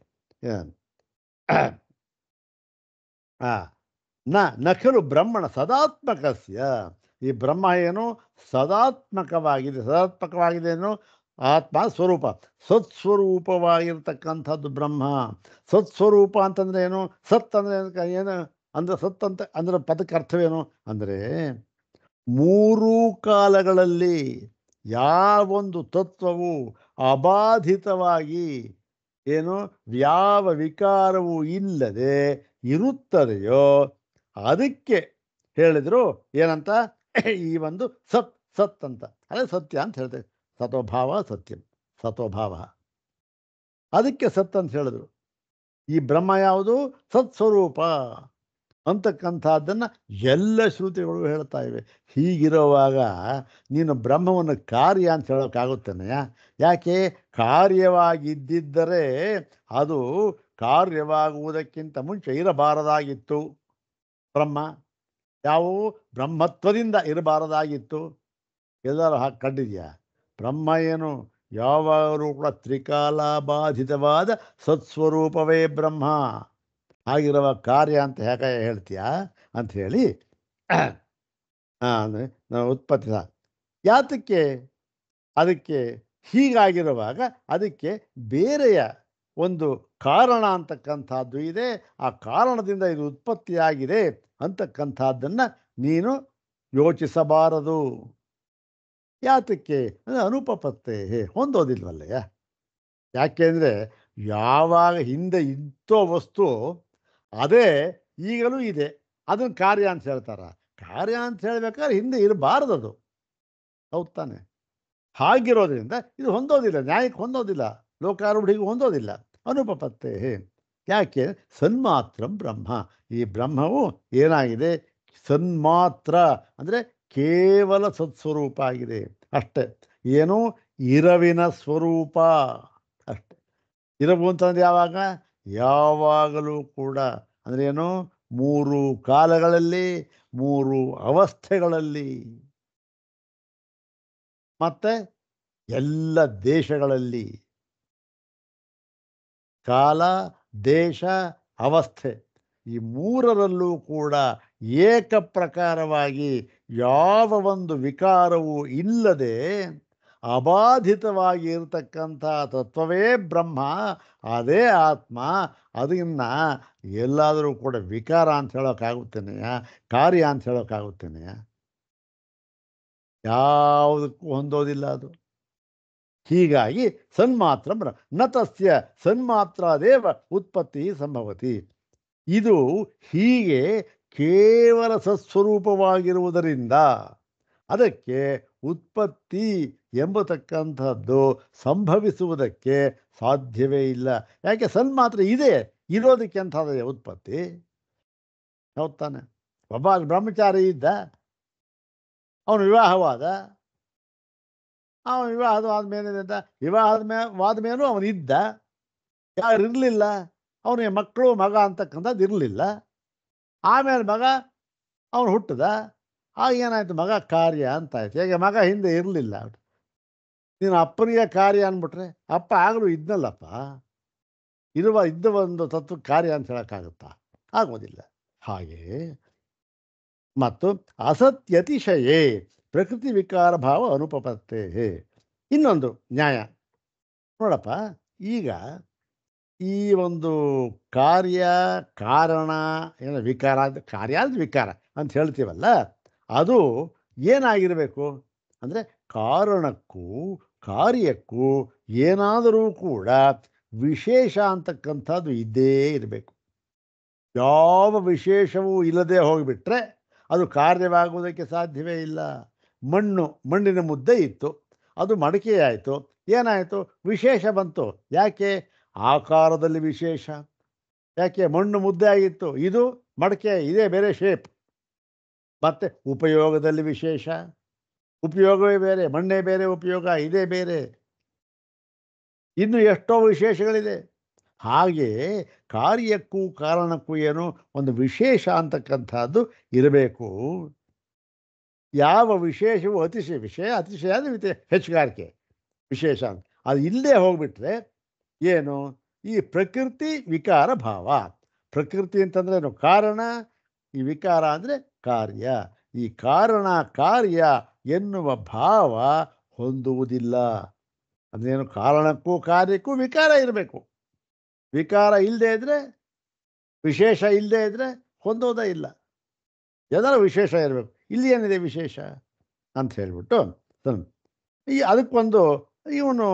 ನಖಲು ಬ್ರಹ್ಮಣ ಸದಾತ್ಮಕಸ್ಯ. ಈ ಬ್ರಹ್ಮ ಏನು? ಸದಾತ್ಮಕವಾಗಿದೆ. ಸದಾತ್ಮಕವಾಗಿದೆಯೇನು? ಆತ್ಮ ಸ್ವರೂಪ, ಸತ್ಸ್ವರೂಪವಾಗಿರ್ತಕ್ಕಂಥದ್ದು ಬ್ರಹ್ಮ. ಸತ್ಸ್ವರೂಪ ಅಂತಂದ್ರೆ ಏನು? ಸತ್ ಅಂದರೆ ಏನು ಅಂದ್ರೆ? ಸತ್ ಅಂತ ಅಂದ್ರೆ ಪದಕ್ಕೆ ಅರ್ಥವೇನು ಅಂದರೆ, 3 ಕಾಲಗಳಲ್ಲಿ ಯಾವೊಂದು ತತ್ವವು ಅಬಾಧಿತವಾಗಿ ಏನು ಯಾವ ವಿಕಾರವೂ ಇಲ್ಲದೆ ಇರುತ್ತದೆಯೋ ಅದಕ್ಕೆ ಹೇಳಿದ್ರು ಏನಂತ? ಈ ಒಂದು ಸತ್ ಅಂತ, ಅದೇ ಸತ್ಯ ಅಂತ ಹೇಳ್ತೇವೆ. ಸತೋಭಾವ ಸತ್ಯಂ, ಸತೋಭಾವ, ಅದಕ್ಕೆ ಸತ್ ಅಂತ ಹೇಳಿದ್ರು. ಈ ಬ್ರಹ್ಮ ಯಾವುದು? ಸತ್ಸ್ವರೂಪ ಅಂತಕ್ಕಂಥದ್ದನ್ನು ಎಲ್ಲ ಶ್ರುತಿಗಳು ಹೇಳ್ತಾ ಇವೆ. ಹೀಗಿರುವಾಗ ನೀನು ಬ್ರಹ್ಮವನ್ನು ಕಾರ್ಯ ಅಂತ ಹೇಳೋಕ್ಕಾಗುತ್ತೇನೆಯಾ? ಯಾಕೆ? ಕಾರ್ಯವಾಗಿದ್ದಿದ್ದರೆ ಅದು ಕಾರ್ಯವಾಗುವುದಕ್ಕಿಂತ ಮುಂಚೆ ಇರಬಾರದಾಗಿತ್ತು. ಬ್ರಹ್ಮ ಯಾವುವು? ಬ್ರಹ್ಮತ್ವದಿಂದ ಇರಬಾರದಾಗಿತ್ತು. ಎಲ್ಲರೂ ಹಾಗೆ ಕಂಡಿದೆಯಾ? ಬ್ರಹ್ಮ ಏನು? ಯಾವಾಗಲೂ ಕೂಡ ತ್ರಿಕಾಲಾಬಾಧಿತವಾದ ಸತ್ಸ್ವರೂಪವೇ ಬ್ರಹ್ಮ. ಆಗಿರುವ ಕಾರ್ಯ ಅಂತ ಹೇಗೆ ಹೇಳ್ತೀಯಾ ಅಂತ ಹೇಳಿ ಉತ್ಪತ್ತಿ ಯಾತಕ್ಕೆ? ಅದಕ್ಕೆ ಹೀಗಾಗಿರುವಾಗ ಅದಕ್ಕೆ ಬೇರೆಯ ಒಂದು ಕಾರಣ ಅಂತಕ್ಕಂಥದ್ದು ಇದೆ. ಆ ಕಾರಣದಿಂದ ಇದು ಉತ್ಪತ್ತಿಯಾಗಿದೆ ಅಂತಕ್ಕಂಥದ್ದನ್ನು ನೀನು ಯೋಚಿಸಬಾರದು. ಯಾತಕ್ಕೆ? ಅನುಪಪತ್ತೆ, ಹೊಂದೋದಿಲ್ವಲ್ಲಯ್ಯ. ಯಾಕೆಂದರೆ ಯಾವಾಗ ಹಿಂದೆ ಇದ್ದೋ ವಸ್ತು ಅದೇ ಈಗಲೂ ಇದೆ, ಅದನ್ನು ಕಾರ್ಯ ಅಂತ ಹೇಳ್ತಾರ. ಕಾರ್ಯ ಅಂತ ಹೇಳ್ಬೇಕಾದ್ರೆ ಹಿಂದೆ ಇರಬಾರ್ದದು. ಹೌದು ತಾನೆ? ಹಾಗಿರೋದ್ರಿಂದ ಇದು ಹೊಂದೋದಿಲ್ಲ, ನ್ಯಾಯಕ್ಕೆ ಹೊಂದೋದಿಲ್ಲ, ಲೋಕಾರೂಢಿಗೂ ಹೊಂದೋದಿಲ್ಲ. ಅನುಪಪತ್ತೆ. ಯಾಕೆ? ಸನ್ಮಾತ್ರಂ ಬ್ರಹ್ಮ. ಈ ಬ್ರಹ್ಮವು ಏನಾಗಿದೆ? ಸನ್ಮಾತ್ರ ಅಂದರೆ ಕೇವಲ ಸತ್ಸ್ವರೂಪ ಆಗಿದೆ ಅಷ್ಟೆ. ಏನು? ಇರವಿನ ಸ್ವರೂಪ ಅಷ್ಟೆ. ಇರವು ಅಂತಂದ್ರೆ ಯಾವಾಗ? ಯಾವಾಗಲೂ ಕೂಡ ಅಂದರೆ ಏನು? 3 ಕಾಲಗಳಲ್ಲಿ, 3 ಅವಸ್ಥೆಗಳಲ್ಲಿ, ಮತ್ತೆ ಎಲ್ಲ ದೇಶಗಳಲ್ಲಿ. ಕಾಲ, ದೇಶ, ಅವಸ್ಥೆ ಈ 3ರಲ್ಲೂ ಕೂಡ ಏಕ ಪ್ರಕಾರವಾಗಿ ಯಾವ ಒಂದು ವಿಕಾರವೂ ಇಲ್ಲದೆ ಅಬಾಧಿತವಾಗಿ ಇರತಕ್ಕಂಥ ತತ್ವವೇ ಬ್ರಹ್ಮ, ಅದೇ ಆತ್ಮ. ಅದನ್ನ ಎಲ್ಲಾದರೂ ಕೂಡ ವಿಕಾರ ಅಂತ ಹೇಳೋಕ್ಕಾಗುತ್ತೇನೆಯಾ? ಕಾರ್ಯ ಅಂತ ಹೇಳೋಕ್ಕಾಗುತ್ತೇನೆಯಾ? ಯಾವುದಕ್ಕೂ ಹೊಂದೋದಿಲ್ಲ ಅದು. ಹೀಗಾಗಿ ಸನ್ಮಾತ್ರ ನ ತಸ್ಯ ಸನ್ಮಾತ್ರಾದೇವ ಉತ್ಪತ್ತಿ ಸಂಭವತಿ. ಇದು ಹೀಗೆ ಕೇವಲ ಸತ್ಸ್ವರೂಪವಾಗಿರುವುದರಿಂದ ಅದಕ್ಕೆ ಉತ್ಪತ್ತಿ ಎಂಬತಕ್ಕಂಥದ್ದು ಸಂಭವಿಸುವುದಕ್ಕೆ ಸಾಧ್ಯವೇ ಇಲ್ಲ. ಯಾಕೆ? ಸನ್ಮಾತ್ರ ಇದೆ, ಇರೋದಕ್ಕೆ ಅಂಥದ್ದೇ ಉತ್ಪತ್ತಿ. ಹೌದು ತಾನೆ? ಒಬ್ಬ ಬ್ರಹ್ಮಚಾರಿ ಇದ್ದ, ಅವನು ವಿವಾಹವಾದ. ಅವನು ವಿವಾಹವಾದ ಮೇಲೂ ಅವನಿದ್ದ. ಯಾರು ಇರಲಿಲ್ಲ, ಅವನಿಗೆ ಮಕ್ಕಳು ಮಗ ಅಂತಕ್ಕಂಥದ್ದು ಇರಲಿಲ್ಲ. ಆಮೇಲೆ ಮಗ ಅವನು ಹುಟ್ಟಿದ. ಆಗ ಏನಾಯಿತು? ಮಗ ಕಾರ್ಯ ಅಂತಾಯ್ತು. ಹೇಗೆ? ಮಗ ಹಿಂದೆ ಇರಲಿಲ್ಲ. ನೀನು ಅಪ್ಪನಿಗೆ ಕಾರ್ಯ ಅಂದ್ಬಿಟ್ರೆ ಅಪ್ಪ ಆಗಲೂ ಇದ್ನಲ್ಲಪ್ಪ. ಇದ್ದ ಒಂದು ತತ್ವ ಕಾರ್ಯ ಅಂತ ಹೇಳೋಕ್ಕಾಗುತ್ತಾ? ಆಗೋದಿಲ್ಲ. ಹಾಗೆ ಮತ್ತು ಅಸತ್ಯತಿಶಯೇ ಪ್ರಕೃತಿ ವಿಕಾರ ಭಾವ ಅನುಪಪತ್ತೇ. ಇನ್ನೊಂದು ನ್ಯಾಯ ನೋಡಪ್ಪ. ಈಗ ಈ ಒಂದು ಕಾರ್ಯ ಕಾರಣ ಏನೋ ವಿಕಾರ, ಕಾರ್ಯ ಅಂದರೆ ವಿಕಾರ ಅಂತ ಹೇಳ್ತೀವಲ್ಲ, ಅದು ಏನಾಗಿರಬೇಕು ಅಂದರೆ ಕಾರಣಕ್ಕೂ ಕಾರ್ಯಕ್ಕೂ ಏನಾದರೂ ಕೂಡ ವಿಶೇಷ ಅಂತಕ್ಕಂಥದ್ದು ಇದ್ದೇ ಇರಬೇಕು. ಯಾವ ವಿಶೇಷವೂ ಇಲ್ಲದೆ ಹೋಗಿಬಿಟ್ರೆ ಅದು ಕಾರ್ಯವಾಗುವುದಕ್ಕೆ ಸಾಧ್ಯವೇ ಇಲ್ಲ. ಮಣ್ಣಿನ ಮುದ್ದೆ ಇತ್ತು, ಅದು ಮಡಿಕೆಯಾಯಿತು. ಏನಾಯಿತು? ವಿಶೇಷ ಬಂತು. ಯಾಕೆ? ಆಕಾರದಲ್ಲಿ ವಿಶೇಷ. ಯಾಕೆ? ಮಣ್ಣು ಮುದ್ದೆ ಆಗಿತ್ತು, ಇದು ಮಡಿಕೆ, ಇದೇ ಬೇರೆ ಶೇಪ್. ಮತ್ತು ಉಪಯೋಗದಲ್ಲಿ ವಿಶೇಷ. ಉಪಯೋಗವೇ ಬೇರೆ, ಮಣ್ಣೇ ಬೇರೆ, ಉಪಯೋಗ ಇದೇ ಬೇರೆ. ಇನ್ನು ಎಷ್ಟೋ ವಿಶೇಷಗಳಿದೆ. ಹಾಗೆ ಕಾರ್ಯಕ್ಕೂ ಕಾರಣಕ್ಕೂ ಏನು ಒಂದು ವಿಶೇಷ ಅಂತಕ್ಕಂಥದ್ದು ಇರಬೇಕು. ಯಾವ ವಿಶೇಷವೂ ಅತಿಶಯ ಅಂದರೆ ಹೆಚ್ಚುಗಾರಿಕೆ ವಿಶೇಷ ಅಂತ ಅದು ಇಲ್ಲದೆ ಹೋಗ್ಬಿಟ್ರೆ ಏನು? ಈ ಪ್ರಕೃತಿ ವಿಕಾರ ಭಾವ. ಪ್ರಕೃತಿ ಅಂತಂದ್ರೆ ಏನು? ಕಾರಣ. ಈ ವಿಕಾರ ಅಂದರೆ ಕಾರ್ಯ. ಈ ಕಾರಣ ಕಾರ್ಯ ಎನ್ನುವ ಭಾವ ಹೊಂದುವುದಿಲ್ಲ. ಅದೇನು? ಕಾರಣಕ್ಕೂ ಕಾರ್ಯಕ್ಕೂ ವಿಕಾರ ಇರಬೇಕು. ವಿಕಾರ ಇಲ್ಲದೆ ಇದ್ದರೆ, ವಿಶೇಷ ಇಲ್ಲದೆ ಇದ್ದರೆ ಹೊಂದೋದೇ ಇಲ್ಲ. ಯಾವ್ದಾದ್ರು ವಿಶೇಷ ಇರಬೇಕು. ಇಲ್ಲಿ ಏನಿದೆ ವಿಶೇಷ ಅಂತ ಹೇಳಿಬಿಟ್ಟು ಅದಕ್ಕೊಂದು ಇವನು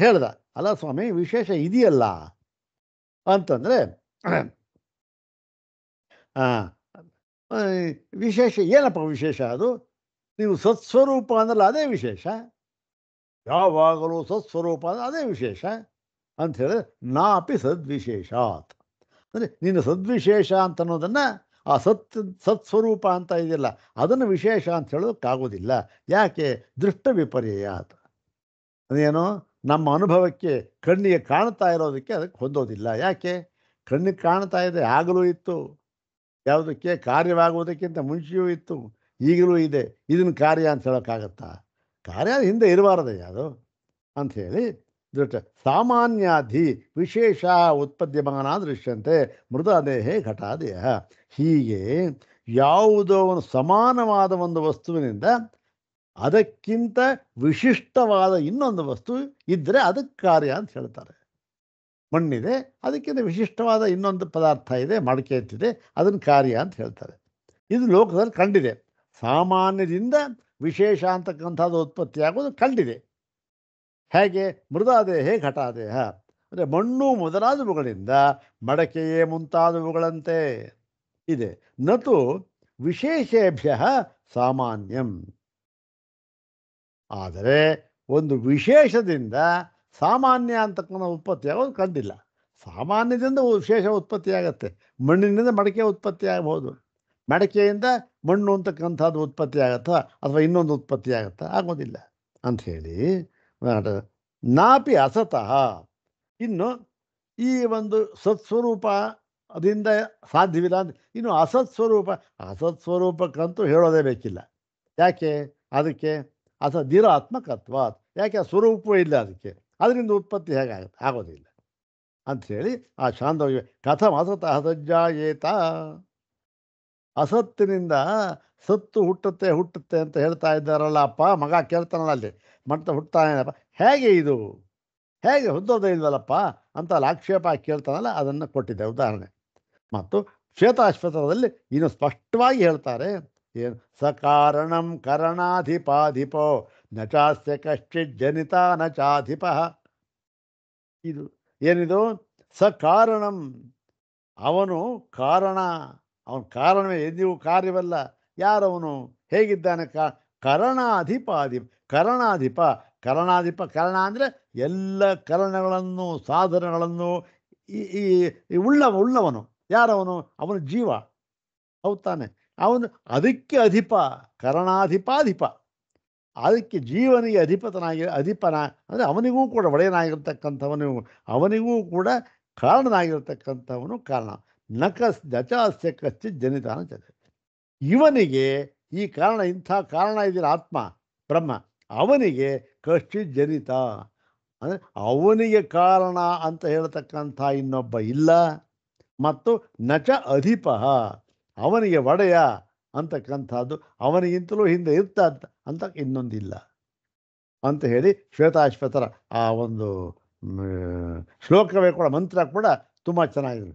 ಹೇಳ್ದ, ಅಲ್ಲ ಸ್ವಾಮಿ ವಿಶೇಷ ಇದೆಯಲ್ಲ ಅಂತಂದರೆ, ವಿಶೇಷ ಏನಪ್ಪ ವಿಶೇಷ? ಅದು ನೀವು ಸತ್ಸ್ವರೂಪ ಅಂದ್ರಲ್ಲ, ಅದೇ ವಿಶೇಷ. ಯಾವಾಗಲೂ ಸತ್ಸ್ವರೂಪ ಅಂದರೆ ಅದೇ ವಿಶೇಷ ಅಂತ ಹೇಳಿದ್ರೆ, ನಾಪಿ ಸದ್ವಿಶೇಷಾತ್ ಅಂದರೆ ನೀನು ಸದ್ವಿಶೇಷ ಅಂತ ಅನ್ನೋದನ್ನು ಆ ಸತ್ಸ್ವರೂಪ ಅಂತ ಇದೆಯಲ್ಲ ಅದನ್ನು ವಿಶೇಷ ಅಂತ ಹೇಳೋಕ್ಕಾಗೋದಿಲ್ಲ. ಯಾಕೆ? ದೃಷ್ಟ ವಿಪರ್ಯಾತ್. ಅದೇನೋ ನಮ್ಮ ಅನುಭವಕ್ಕೆ ಕಣ್ಣಿಗೆ ಕಾಣ್ತಾ ಇರೋದಕ್ಕೆ ಅದಕ್ಕೆ ಹೊಂದೋದಿಲ್ಲ. ಯಾಕೆ? ಕಣ್ಣಿಗೆ ಕಾಣ್ತಾ ಇದೆ, ಆಗಲೂ ಇತ್ತು. ಯಾವುದಕ್ಕೆ? ಕಾರ್ಯವಾಗುವುದಕ್ಕಿಂತ ಮುಂಚೆಯೂ ಇತ್ತು, ಈಗಲೂ ಇದೆ. ಇದನ್ನು ಕಾರ್ಯ ಅಂತ ಹೇಳೋಕ್ಕಾಗತ್ತಾ? ಕಾರ್ಯ ಹಿಂದೆ ಇರಬಾರದಯ್ಯ ಅದು ಅಂಥೇಳಿ ದೃಷ್ಟ. ಸಾಮಾನ್ಯಾಧಿ ವಿಶೇಷ ಉತ್ಪದ್ಯಮಾನ ದೃಶ್ಯಂತೆ ಮೃದಾದೇಹೇ ಘಟಾದೇಹ. ಹೀಗೆ ಯಾವುದೋ ಒಂದು ಸಮಾನವಾದ ಒಂದು ವಸ್ತುವಿನಿಂದ ಅದಕ್ಕಿಂತ ವಿಶಿಷ್ಟವಾದ ಇನ್ನೊಂದು ವಸ್ತು ಇದ್ದರೆ ಅದಕ್ಕೆ ಕಾರ್ಯ ಅಂತ ಹೇಳ್ತಾರೆ. ಮಣ್ಣಿದೆ, ಅದಕ್ಕಿಂತ ವಿಶಿಷ್ಟವಾದ ಇನ್ನೊಂದು ಪದಾರ್ಥ ಇದೆ, ಮಡಿಕೆ ಎತ್ತಿದೆ, ಅದನ್ನು ಕಾರ್ಯ ಅಂತ ಹೇಳ್ತಾರೆ. ಇದು ಲೋಕದಲ್ಲಿ ಕಂಡಿದೆ. ಸಾಮಾನ್ಯದಿಂದ ವಿಶೇಷ ಅಂತಕ್ಕಂಥದ್ದು ಉತ್ಪತ್ತಿಯಾಗೋದು ಕಂಡಿದೆ. ಹೇಗೆ? ಮೃದಾದೇಹೇ ಘಟಾದೇಹ ಅಂದರೆ ಮಣ್ಣು ಮೊದಲಾದವುಗಳಿಂದ ಮಡಕೆಯೇ ಮುಂತಾದವುಗಳಂತೆ ಇದೆ. ನತು ವಿಶೇಷೇಭ್ಯ ಸಾಮಾನ್ಯಂ. ಆದರೆ ಒಂದು ವಿಶೇಷದಿಂದ ಸಾಮಾನ್ಯ ಅಂತಕ್ಕಂಥ ಉತ್ಪತ್ತಿಯಾಗೋದು ಕಂಡಿಲ್ಲ. ಸಾಮಾನ್ಯದಿಂದ ವಿಶೇಷ ಉತ್ಪತ್ತಿಯಾಗತ್ತೆ. ಮಣ್ಣಿನಿಂದ ಮಡಿಕೆ ಉತ್ಪತ್ತಿ ಆಗಬಹುದು, ಮಡಿಕೆಯಿಂದ ಮಣ್ಣು ಅಂತಕ್ಕಂಥದ್ದು ಉತ್ಪತ್ತಿ ಆಗತ್ತಾ ಅಥವಾ ಇನ್ನೊಂದು ಉತ್ಪತ್ತಿ ಆಗತ್ತಾ? ಆಗೋದಿಲ್ಲ ಅಂಥೇಳಿ ನಾಪಿ ಅಸತಃ. ಇನ್ನು ಈ ಒಂದು ಸತ್ಸ್ವರೂಪ ಅದರಿಂದ ಸಾಧ್ಯವಿಲ್ಲ ಅಂತ ಇನ್ನು ಅಸತ್ಸ್ವರೂಪಕ್ಕಂತೂ ಹೇಳೋದೇ ಬೇಕಿಲ್ಲ. ಯಾಕೆ? ಅದಕ್ಕೆ ನಿರಾತ್ಮಕತ್ವ. ಯಾಕೆ? ಸ್ವರೂಪವೇ ಇಲ್ಲ ಅದಕ್ಕೆ, ಅದರಿಂದ ಉತ್ಪತ್ತಿ ಹೇಗಾಗುತ್ತೆ? ಆಗೋದಿಲ್ಲ ಅಂಥೇಳಿ ಆ ಛಾಂದೋಗ್ಯ ಕಥಂ ಅಸತಃ ಸಜ್ಜಾಯೇತ. ಅಸತ್ತಿನಿಂದ ಸತ್ತು ಹುಟ್ಟುತ್ತೆ ಹುಟ್ಟುತ್ತೆ ಅಂತ ಹೇಳ್ತಾ ಇದ್ದಾರಲ್ಲ ಅಪ್ಪ, ಮಗ ಕೇಳ್ತಾನಲ್ಲ ಅಲ್ಲಿ, ಮತ್ತೆ ಹುಟ್ತಾನೇನಪ್ಪ, ಹೇಗೆ ಇದು, ಹೇಗೆ ಹೊಂದೋದೇ ಇಲ್ವಲ್ಲಪ್ಪ ಅಂತ ಅಲ್ಲಿ ಆಕ್ಷೇಪ ಕೇಳ್ತಾನಲ್ಲ, ಅದನ್ನು ಕೊಟ್ಟಿದ್ದೆ ಉದಾಹರಣೆ. ಮತ್ತು ಶ್ವೇತಾಶ್ವತರದಲ್ಲಿ ಇನ್ನು ಸ್ಪಷ್ಟವಾಗಿ ಹೇಳ್ತಾರೆ, ಏನು ಸಕಾರಣಂ ಕರಣಾಧಿಪಾಧಿಪೋ ನ ಚಾಸ್ಯ ಕಶ್ಚಿತ್ ಜನಿತ ನ ಚಾಧಿಪ. ಇದು ಏನಿದು ಸಕಾರಣಂ, ಅವನು ಕಾರಣ, ಅವನ ಕಾರಣವೇ, ಎಂದಿಗೂ ಕಾರ್ಯವಲ್ಲ. ಯಾರವನು, ಹೇಗಿದ್ದಾನೆ, ಕರಣಾಧಿಪಾಧಿಪ, ಕರಣಾಧಿಪ, ಕರಣಾಧಿಪ, ಕರಣ ಅಂದರೆ ಎಲ್ಲ ಕರಣಗಳನ್ನು ಸಾಧನಗಳನ್ನು ಈ ಈ ಈ ಉಳ್ಳವನು ಯಾರವನು, ಅವನು ಜೀವ, ಹೌದು ತಾನೆ. ಅವನು ಅದಕ್ಕೆ ಅಧಿಪ, ಕರಣಾಧಿಪಾಧಿಪ, ಅದಕ್ಕೆ ಜೀವನಿಗೆ ಅಧಿಪನ ಅಂದರೆ ಅವನಿಗೂ ಕೂಡ ಒಡೆಯನಾಗಿರ್ತಕ್ಕಂಥವನು, ಅವನಿಗೂ ಕೂಡ ಕಾರಣನಾಗಿರ್ತಕ್ಕಂಥವನು ಕಾರಣ. ನಚಾಸ್ಯ ಕಶ್ಚಿತ್ ಜನಿತಾನ ಜಗತ್. ಇವನಿಗೆ ಈ ಕಾರಣ, ಇಂಥ ಕಾರಣ ಇದೆಯಲ್ಲ ಆತ್ಮ ಬ್ರಹ್ಮ, ಅವನಿಗೆ ಕಶ್ಚಿತ್ ಜನಿತ ಅಂದರೆ ಅವನಿಗೆ ಕಾರಣ ಅಂತ ಹೇಳ್ತಕ್ಕಂಥ ಇನ್ನೊಬ್ಬ ಇಲ್ಲ. ಮತ್ತು ನಚ ಅಧಿಪ, ಅವನಿಗೆ ಒಡೆಯ ಅಂತಕ್ಕಂಥದ್ದು, ಅವನಿಗಿಂತಲೂ ಹಿಂದೆ ಇರ್ತ ಅಂತ ಇನ್ನೊಂದಿಲ್ಲ ಅಂತ ಹೇಳಿ ಶ್ವೇತಾಶ್ವತರ ಆ ಒಂದು ಶ್ಲೋಕವೇ ಕೂಡ, ಮಂತ್ರ ಕೂಡ ತುಂಬ ಚೆನ್ನಾಗಿದೆ.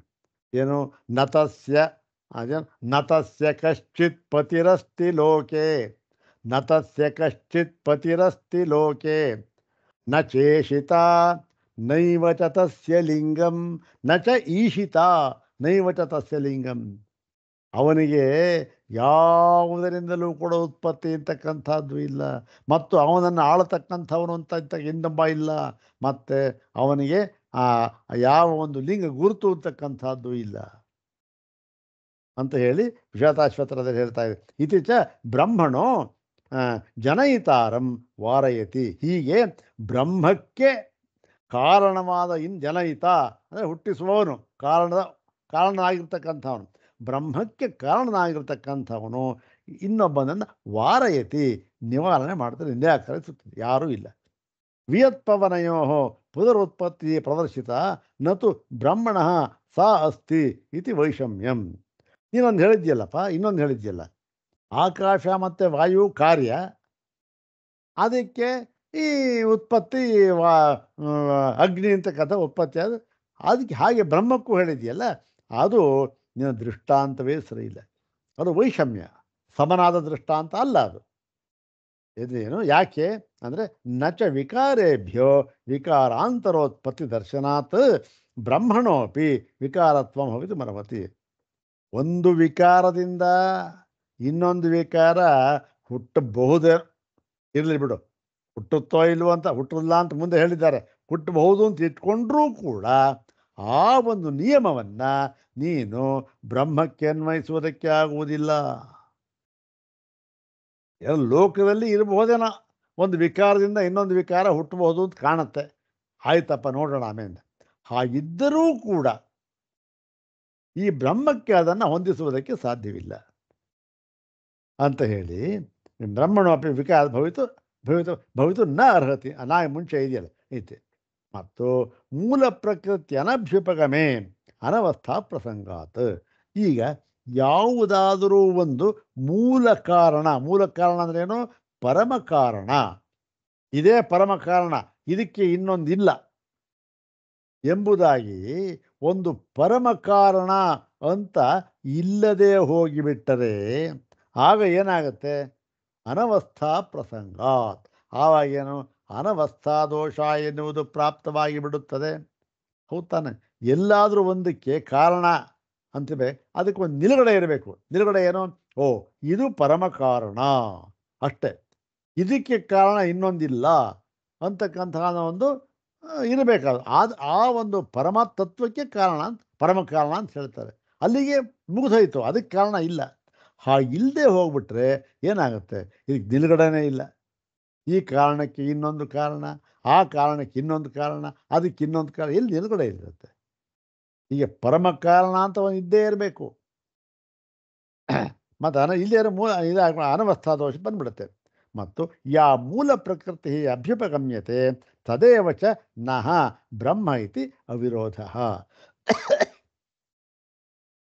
ಏನು ನತಸ್ಯ, ಅದೇನು ನತಸ್ಯ ಕಶ್ಚಿತ್ ಪತಿರಸ್ತಿ ಲೋಕೆ, ನತಸ್ಯ ಕಶ್ಚಿತ್ ಪತಿರಸ್ತಿ ಲೋಕೆ ನ ಚೇಷಿತ ನೈವ ಚ ತಸ್ಯ ಲಿಂಗಂ ನ ಚ ಈಶಿತ ನೈವ ಚ ತಸ್ಯ ಲಿಂಗಂ. ಅವನಿಗೆ ಯಾವುದರಿಂದಲೂ ಕೂಡ ಉತ್ಪತ್ತಿ ಇರ್ತಕ್ಕಂಥದ್ದು ಇಲ್ಲ, ಮತ್ತು ಅವನನ್ನು ಆಳತಕ್ಕಂಥವನು ಅಂತ ಇನ್ನೊಬ್ಬ ಇಲ್ಲ, ಮತ್ತು ಅವನಿಗೆ ಯಾವ ಒಂದು ಲಿಂಗ ಗುರುತು ಅಂತಕ್ಕಂಥದ್ದು ಇಲ್ಲ ಅಂತ ಹೇಳಿ ಶ್ವೇತಾಶ್ವತರದಲ್ಲಿ ಹೇಳ್ತಾ ಇದೆ. ಇತ್ತೀಚ ಬ್ರಹ್ಮಣೋ ಜನಯಿತಾರಂ ವಾರಯತಿ. ಹೀಗೆ ಬ್ರಹ್ಮಕ್ಕೆ ಕಾರಣವಾದ ಜನಯಿತ ಅಂದರೆ ಹುಟ್ಟಿಸುವವನು, ಕಾರಣನಾಗಿರ್ತಕ್ಕಂಥವನು, ಬ್ರಹ್ಮಕ್ಕೆ ಕಾರಣನಾಗಿರ್ತಕ್ಕಂಥವನು ಇನ್ನೊಬ್ಬನನ್ನು ವಾರಯತಿ, ನಿವಾರಣೆ ಮಾಡ್ತಾರೆ, ನಿರಾಕರಿಸುತ್ತದೆ, ಯಾರೂ ಇಲ್ಲ. ವಿಯತ್ಪವನಯೋ ಪುನರುತ್ಪತ್ತಿ ಪ್ರದರ್ಶಿತ ನತು ಬ್ರಹ್ಮಣ ಸಾ ಅಸ್ತಿ ಇತಿ ವೈಷಮ್ಯಂ. ಇನ್ನೊಂದು ಹೇಳಿದ್ಯಲ್ಲ, ಆಕಾಶ ಮತ್ತು ವಾಯು ಕಾರ್ಯ, ಅದಕ್ಕೆ ಈ ಉತ್ಪತ್ತಿ ಅಗ್ನಿ ಅಂತಕ್ಕಂಥ ಉತ್ಪತ್ತಿ ಅದು, ಅದಕ್ಕೆ ಹಾಗೆ ಬ್ರಹ್ಮಕ್ಕೂ ಹೇಳಿದೆಯಲ್ಲ, ಅದು ನಿನ್ನ ದೃಷ್ಟಾಂತವೇ ಸರಿ ಇಲ್ಲ, ಅದು ವೈಷಮ್ಯ, ಸಮನಾದ ದೃಷ್ಟಾಂತ ಅಲ್ಲ ಅದು. ಇದೇನು ಯಾಕೆ ಅಂದರೆ ನಚ ವಿಕಾರೇಭ್ಯೋ ವಿಕಾರಾಂತರೋತ್ಪತ್ತಿ ದರ್ಶನಾತ್ ಬ್ರಹ್ಮಣೋಪಿ ವಿಕಾರತ್ವ ಭವಿತು ಮರವತಿ. ಒಂದು ವಿಕಾರದಿಂದ ಇನ್ನೊಂದು ವಿಕಾರ ಹುಟ್ಟಬಹುದೇ, ಇರಲಿ ಬಿಡು, ಹುಟ್ಟುತ್ತೋ ಇಲ್ವೋ ಅಂತ, ಹುಟ್ಟಿಲ್ಲ ಅಂತ ಮುಂದೆ ಹೇಳಿದ್ದಾರೆ, ಹುಟ್ಟಬಹುದು ಅಂತ ಇಟ್ಕೊಂಡ್ರೂ ಕೂಡ ಆ ಒಂದು ನಿಯಮವನ್ನು ನೀನು ಬ್ರಹ್ಮಕ್ಕೆ ಅನ್ವಯಿಸುವುದಕ್ಕೆ ಆಗುವುದಿಲ್ಲ. ಲೋಕದಲ್ಲಿ ಇರಬಹುದೇನೋ ಒಂದು ವಿಕಾರದಿಂದ ಇನ್ನೊಂದು ವಿಕಾರ ಹುಟ್ಟಬಹುದು ಅಂತ ಕಾಣುತ್ತೆ, ಆಯ್ತಪ್ಪ ನೋಡೋಣ ಆಮೇಲೆ. ಹಾಗಿದ್ದರೂ ಕೂಡ ಈ ಬ್ರಹ್ಮಕ್ಕೆ ಅದನ್ನು ಹೊಂದಿಸುವುದಕ್ಕೆ ಸಾಧ್ಯವಿಲ್ಲ ಅಂತ ಹೇಳಿ, ಬ್ರಹ್ಮಣೋಪಿ ವಿಕಾರ ಭವಿತು ಭವಿತು ಭವಿತು ನ ಅರ್ಹತಿ, ಮುಂಚೆ ಇದೆಯಲ್ಲ ಐತೆ. ಮತ್ತು ಮೂಲ ಪ್ರಕೃತಿ ಅನಭ್ಯುಪಗಮೆ ಅನವಸ್ಥಾ ಪ್ರಸಂಗಾತ್. ಈಗ ಯಾವುದಾದರೂ ಒಂದು ಮೂಲ ಕಾರಣ ಅಂದ್ರೇನು, ಪರಮ ಕಾರಣ, ಇದೇ ಪರಮ ಕಾರಣ, ಇದಕ್ಕೆ ಇನ್ನೊಂದಿಲ್ಲ ಎಂಬುದಾಗಿ ಒಂದು ಪರಮ ಕಾರಣ ಅಂತ ಇಲ್ಲದೆ ಹೋಗಿಬಿಟ್ಟರೆ ಆಗ ಏನಾಗುತ್ತೆ, ಅನವಸ್ಥಾ ಪ್ರಸಂಗಾತ್, ಆವಾಗೇನು ಅನವಸ್ಥಾ ದೋಷ ಎನ್ನುವುದು ಪ್ರಾಪ್ತವಾಗಿ ಬಿಡುತ್ತದೆ. ಹೌದು ತಾನೆ. ಎಲ್ಲಾದರೂ ಒಂದಕ್ಕೆ ಕಾರಣ ಅಂತಿವೆ, ಅದಕ್ಕೆ ಒಂದು ನಿಲುಗಡೆ ಇರಬೇಕು. ನಿಲುಗಡೆ ಏನು, ಓ ಇದು ಪರಮ ಕಾರಣ ಅಷ್ಟೇ, ಇದಕ್ಕೆ ಕಾರಣ ಇನ್ನೊಂದಿಲ್ಲ ಅಂತಕ್ಕಂತಹ ಒಂದು ಇರಬೇಕಾದ ಆ ಒಂದು ಪರಮತತ್ವಕ್ಕೆ ಕಾರಣ ಅಂತ, ಪರಮ ಕಾರಣ ಅಂತ ಹೇಳ್ತಾರೆ. ಅಲ್ಲಿಗೆ ಮುಗಿದೋಯ್ತು, ಅದಕ್ಕೆ ಕಾರಣ ಇಲ್ಲ. ಹಾಗಿಲ್ಲದೆ ಹೋಗ್ಬಿಟ್ರೆ ಏನಾಗುತ್ತೆ, ಇದಕ್ಕೆ ನಿಲುಗಡೆನೇ ಇಲ್ಲ. ಈ ಕಾರಣಕ್ಕೆ ಇನ್ನೊಂದು ಕಾರಣ, ಆ ಕಾರಣಕ್ಕೆ ಇನ್ನೊಂದು ಕಾರಣ, ಅದಕ್ಕೆ ಇನ್ನೊಂದು ಕಾರಣ, ಎಲ್ಲಿ ನಿಲುಗಡೆ ಇರುತ್ತೆ. ಹೀಗೆ ಪರಮ ಕಾರಣ ಅಂತ ಒಂದು ಇದ್ದೇ ಇರಬೇಕು. ಮತ್ತು ಇಲ್ಲೇ ಇದಾಗ ಅನವಸ್ಥಾ ದೋಷ ಬಂದ್ಬಿಡುತ್ತೆ. ಮತ್ತು ಯಾ ಮೂಲ ಪ್ರಕೃತಿ ಅಭ್ಯುಪಗಮ್ಯತೆ ತದೇವ ಚ ನಃ ಬ್ರಹ್ಮ ಇತಿ ಅವಿರೋಧ.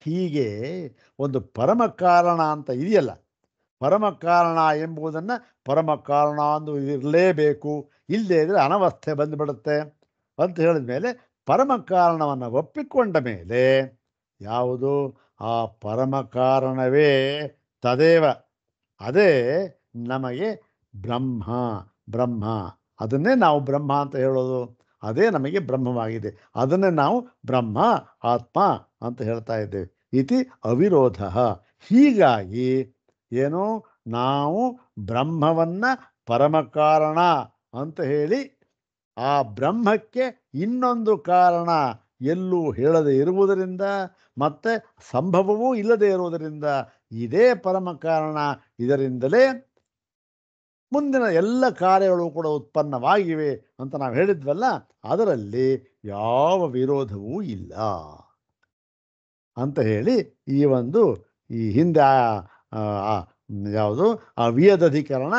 ಹೀಗೆ ಒಂದು ಪರಮ ಕಾರಣ ಅಂತ ಇದೆಯಲ್ಲ, ಪರಮ ಕಾರಣ ಎಂಬುದನ್ನು ಪರಮ ಕಾರಣ ಅಂದು ಇರಲೇಬೇಕು, ಇಲ್ಲದೇ ಇದ್ರೆ ಅನವಸ್ಥೆ ಬಂದುಬಿಡುತ್ತೆ ಅಂತ ಹೇಳಿದ ಮೇಲೆ ಪರಮ ಕಾರಣವನ್ನು ಒಪ್ಪಿಕೊಂಡ ಮೇಲೆ ಯಾವುದು ಆ ಪರಮ ಕಾರಣವೇ ತದೇವ, ಅದೇ ನಮಗೆ ಬ್ರಹ್ಮ. ಬ್ರಹ್ಮ ಅದನ್ನೇ ನಾವು ಬ್ರಹ್ಮ ಅಂತ ಹೇಳೋದು, ಅದೇ ನಮಗೆ ಬ್ರಹ್ಮವಾಗಿದೆ, ಅದನ್ನೇ ನಾವು ಬ್ರಹ್ಮ ಆತ್ಮ ಅಂತ ಹೇಳ್ತಾ ಇದ್ದೇವೆ. ಇತಿ ಅವಿರೋಧ. ಹೀಗಾಗಿ ಏನು, ನಾವು ಬ್ರಹ್ಮವನ್ನು ಪರಮಕಾರಣ ಅಂತ ಹೇಳಿ ಆ ಬ್ರಹ್ಮಕ್ಕೆ ಇನ್ನೊಂದು ಕಾರಣ ಎಲ್ಲೂ ಹೇಳದೇ ಇರುವುದರಿಂದ ಮತ್ತು ಸಂಭವವೂ ಇಲ್ಲದೇ ಇರುವುದರಿಂದ ಇದೇ ಪರಮ ಕಾರಣ, ಇದರಿಂದಲೇ ಮುಂದಿನ ಎಲ್ಲ ಕಾರ್ಯಗಳು ಕೂಡ ಉತ್ಪನ್ನವಾಗಿವೆ ಅಂತ ನಾವು ಹೇಳಿದ್ವಲ್ಲ, ಅದರಲ್ಲಿ ಯಾವ ವಿರೋಧವೂ ಇಲ್ಲ ಅಂತ ಹೇಳಿ ಈ ಒಂದು ಈ ಹಿಂದೆ ಯಾವುದು ಆ ವಿಯದಧಿಕರಣ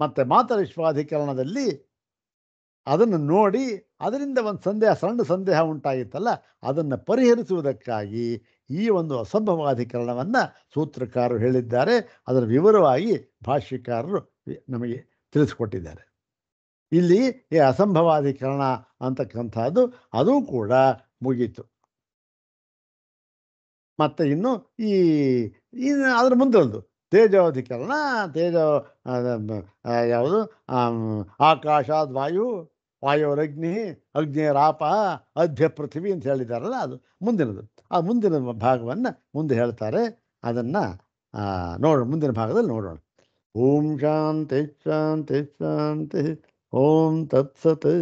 ಮತ್ತು ಮಾತರಿಶ್ವಾಧಿಕರಣದಲ್ಲಿ ಅದನ್ನು ನೋಡಿ ಅದರಿಂದ ಒಂದು ಸಂದೇಹ, ಸಣ್ಣ ಸಂದೇಹ ಉಂಟಾಗಿತ್ತಲ್ಲ, ಅದನ್ನು ಪರಿಹರಿಸುವುದಕ್ಕಾಗಿ ಈ ಒಂದು ಅಸಂಭವಾಧಿಕರಣವನ್ನು ಸೂತ್ರಕಾರರು ಹೇಳಿದ್ದಾರೆ. ಅದರ ವಿವರವಾಗಿ ಭಾಷ್ಯಕಾರರು ನಮಗೆ ತಿಳಿಸ್ಕೊಟ್ಟಿದ್ದಾರೆ. ಇಲ್ಲಿ ಈ ಅಸಂಭವಾಧಿಕರಣ ಅಂತಕ್ಕಂಥದ್ದು ಅದು ಕೂಡ ಮುಗೀತು. ಮತ್ತು ಇನ್ನು ಈ ಅದರ ಮುಂದೆ ಒಂದು ತೇಜೋಧಿಕರಣ, ಯಾವುದು ಆಕಾಶಾದ್ ವಾಯು, ವಾಯುರಗ್ನಿ, ಅಗ್ನಿರಾಪ, ಅಧ್ಯ ಪೃಥ್ವಿ ಅಂತ ಹೇಳಿದಾರಲ್ಲ, ಅದು ಮುಂದಿನದು. ಆ ಮುಂದಿನ ಭಾಗವನ್ನು ಮುಂದೆ ಹೇಳ್ತಾರೆ, ಅದನ್ನು ಮುಂದಿನ ಭಾಗದಲ್ಲಿ ನೋಡೋಣ. ಓಂ ಶಾಂತಿ ಶಾಂತಿ ಶಾಂತಿ. ಓಂ ತತ್ಸತ್.